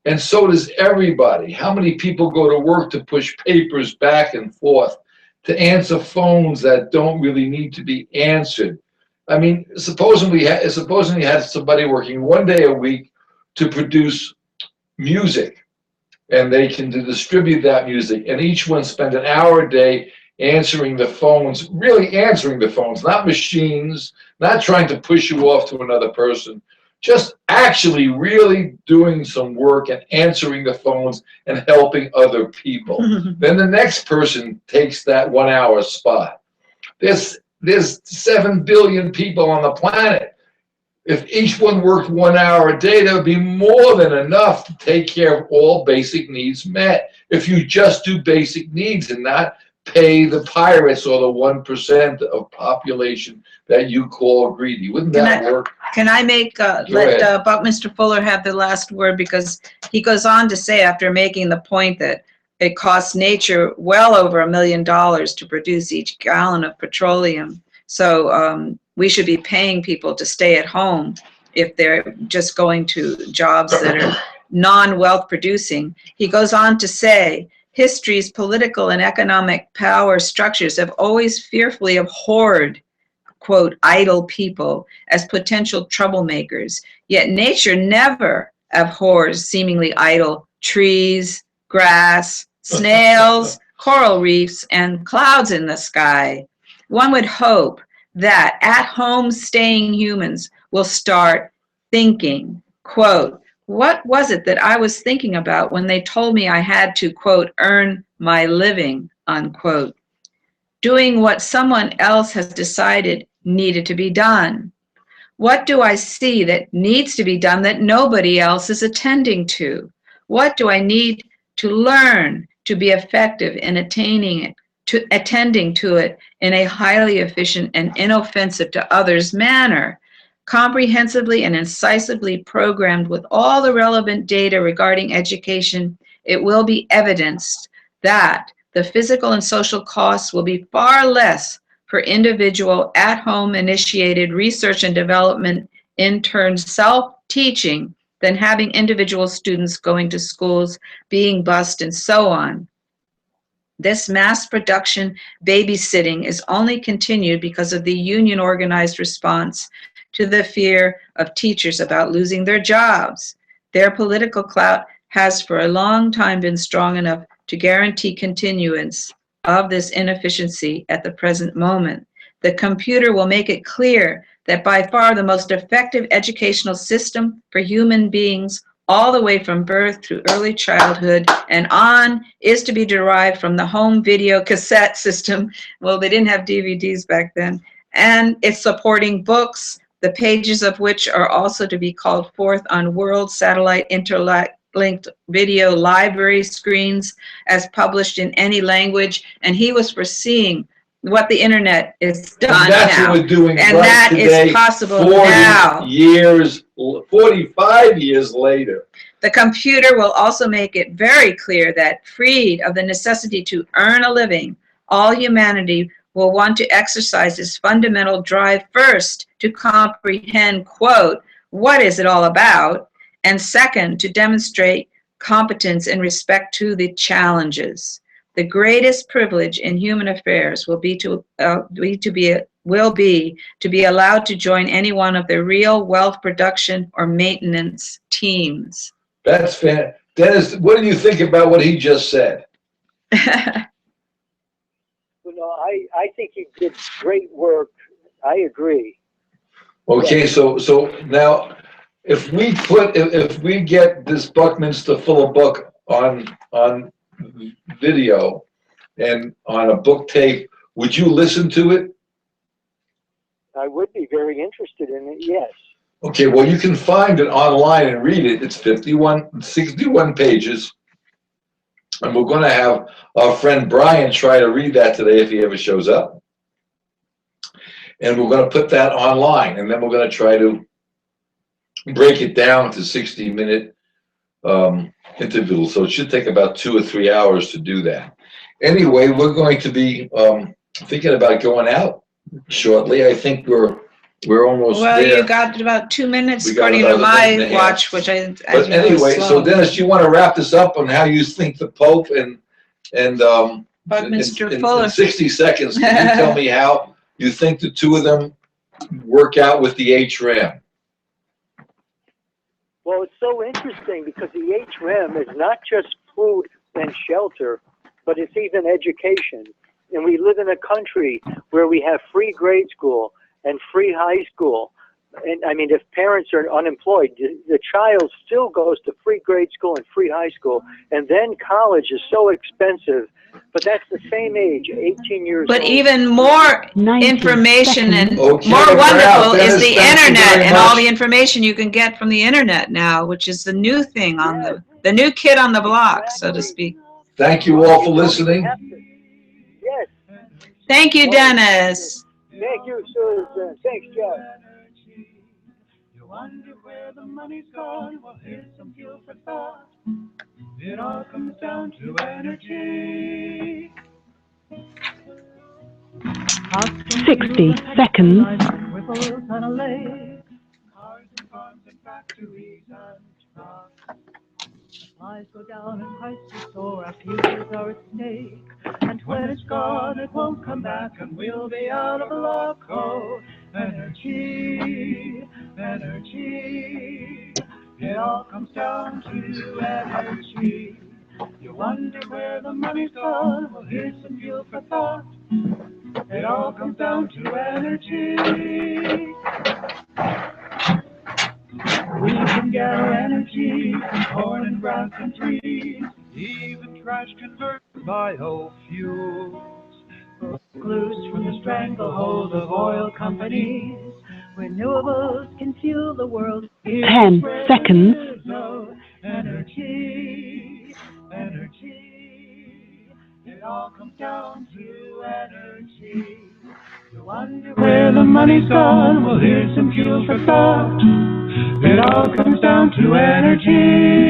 And so does everybody. How many people go to work to push papers back and forth, to answer phones that don't really need to be answered? I mean, supposing you had somebody working 1 day a week to produce music, and they can distribute that music, and each one spend an hour a day answering the phones, really answering the phones, not machines, not trying to push you off to another person, just actually really doing some work and answering the phones and helping other people. Then the next person takes that 1 hour spot. There's 7 billion people on the planet. If each one worked 1 hour a day, that would be more than enough to take care of all basic needs met. If you just do basic needs and not pay the pirates or the 1% of population that you call greedy, wouldn't that work? Can I let Buckminster Fuller have the last word, because he goes on to say, after making the point that it costs nature well over $1 million to produce each gallon of petroleum. So we should be paying people to stay at home if they're just going to jobs that are non-wealth producing. He goes on to say, history's political and economic power structures have always fearfully abhorred quote, idle people as potential troublemakers. Yet nature never abhors seemingly idle trees, grass, snails, coral reefs, and clouds in the sky. One would hope that at-home staying humans will start thinking, quote, what was it that I was thinking about when they told me I had to, quote, earn my living, unquote, doing what someone else has decided needed to be done? What do I see that needs to be done that nobody else is attending to? What do I need to learn to be effective in attending to it in a highly efficient and inoffensive to others manner, comprehensively and incisively programmed with all the relevant data regarding education? It will be evidenced that the physical and social costs will be far less for individual at-home initiated research and development intern self-teaching than having individual students going to schools, being bused, and so on. This mass production babysitting is only continued because of the union organized response to the fear of teachers about losing their jobs. Their political clout has for a long time been strong enough to guarantee continuance of this inefficiency at the present moment. The computer will make it clear that by far the most effective educational system for human beings, all the way from birth through early childhood and on, is to be derived from the home video cassette system. Well, they didn't have DVDs back then. And it's supporting books, the pages of which are also to be called forth on world satellite interlinked video library screens as published in any language. And he was foreseeing what the internet is done And that's now. what we're doing And right that today, is possible 40 now. 45 years later. The computer will also make it very clear that, freed of the necessity to earn a living, all humanity will want to exercise this fundamental drive first to comprehend, quote, what is it all about? And second, to demonstrate competence in respect to the challenges. The greatest privilege in human affairs will be to be allowed to join any one of the real wealth production or maintenance teams. That's fantastic. Dennis, what do you think about what he just said? I think he did great work. I agree. Okay, so now if we get this Buckminster Fuller book on video and on a book tape, would you listen to it? I would be very interested in it, yes. Okay, well, you can find it online and read it. It's 61 pages. And we're going to have our friend Brian try to read that today if he ever shows up. And we're going to put that online. And then we're going to try to break it down to 60-minute intervals. So it should take about 2 or 3 hours to do that. Anyway, we're going to be thinking about going out shortly. I think we're almost well, there. you got about 2 minutes We got according about to a my minute and a half. watch, which I. But anyway, so Dennis, you want to wrap this up on how you think the Pope and Buckminster in Fuller. 60 seconds, can you tell me how you think the two of them work out with the HRAM? Well, it's so interesting because the HRAM is not just food and shelter, but it's even education. And we live in a country where we have free grade school and free high school. And I mean, if parents are unemployed, the child still goes to free grade school and free high school. And then college is so expensive, but that's the same age, 18 years But old. even more 90 information and Okay, more wonderful Dennis, is the thank you internet very and all much. the information you can get from the internet now, which is the new thing on the new kid on the block, so to speak. Thank you all for listening. Yes. Thank you, Dennis. Thank you, Susan. Thanks, Jeff. You wonder where the money's gone. Well, here's some fuel for thought. It all comes down to energy. 60 seconds. Ripples on a lake. Cars and farms and factories and trucks. Supplies go down and prices soar. Our futures are at stake. And And when it's gone, it won't come back, and we'll be out of luck. Oh, energy, energy. It all comes down to energy. You wonder where the money's gone? Well, here's some fuel for thought. It all comes down to energy. We can get our energy from corn and grass and trees. Even trash converted biofuels. Loose from the stranglehold of oil companies. Renewables can fuel the world. 10 seconds. Energy, energy. It all comes down to energy. You wonder where the money's gone? Well, here's some fuel for thought. It all comes down to energy.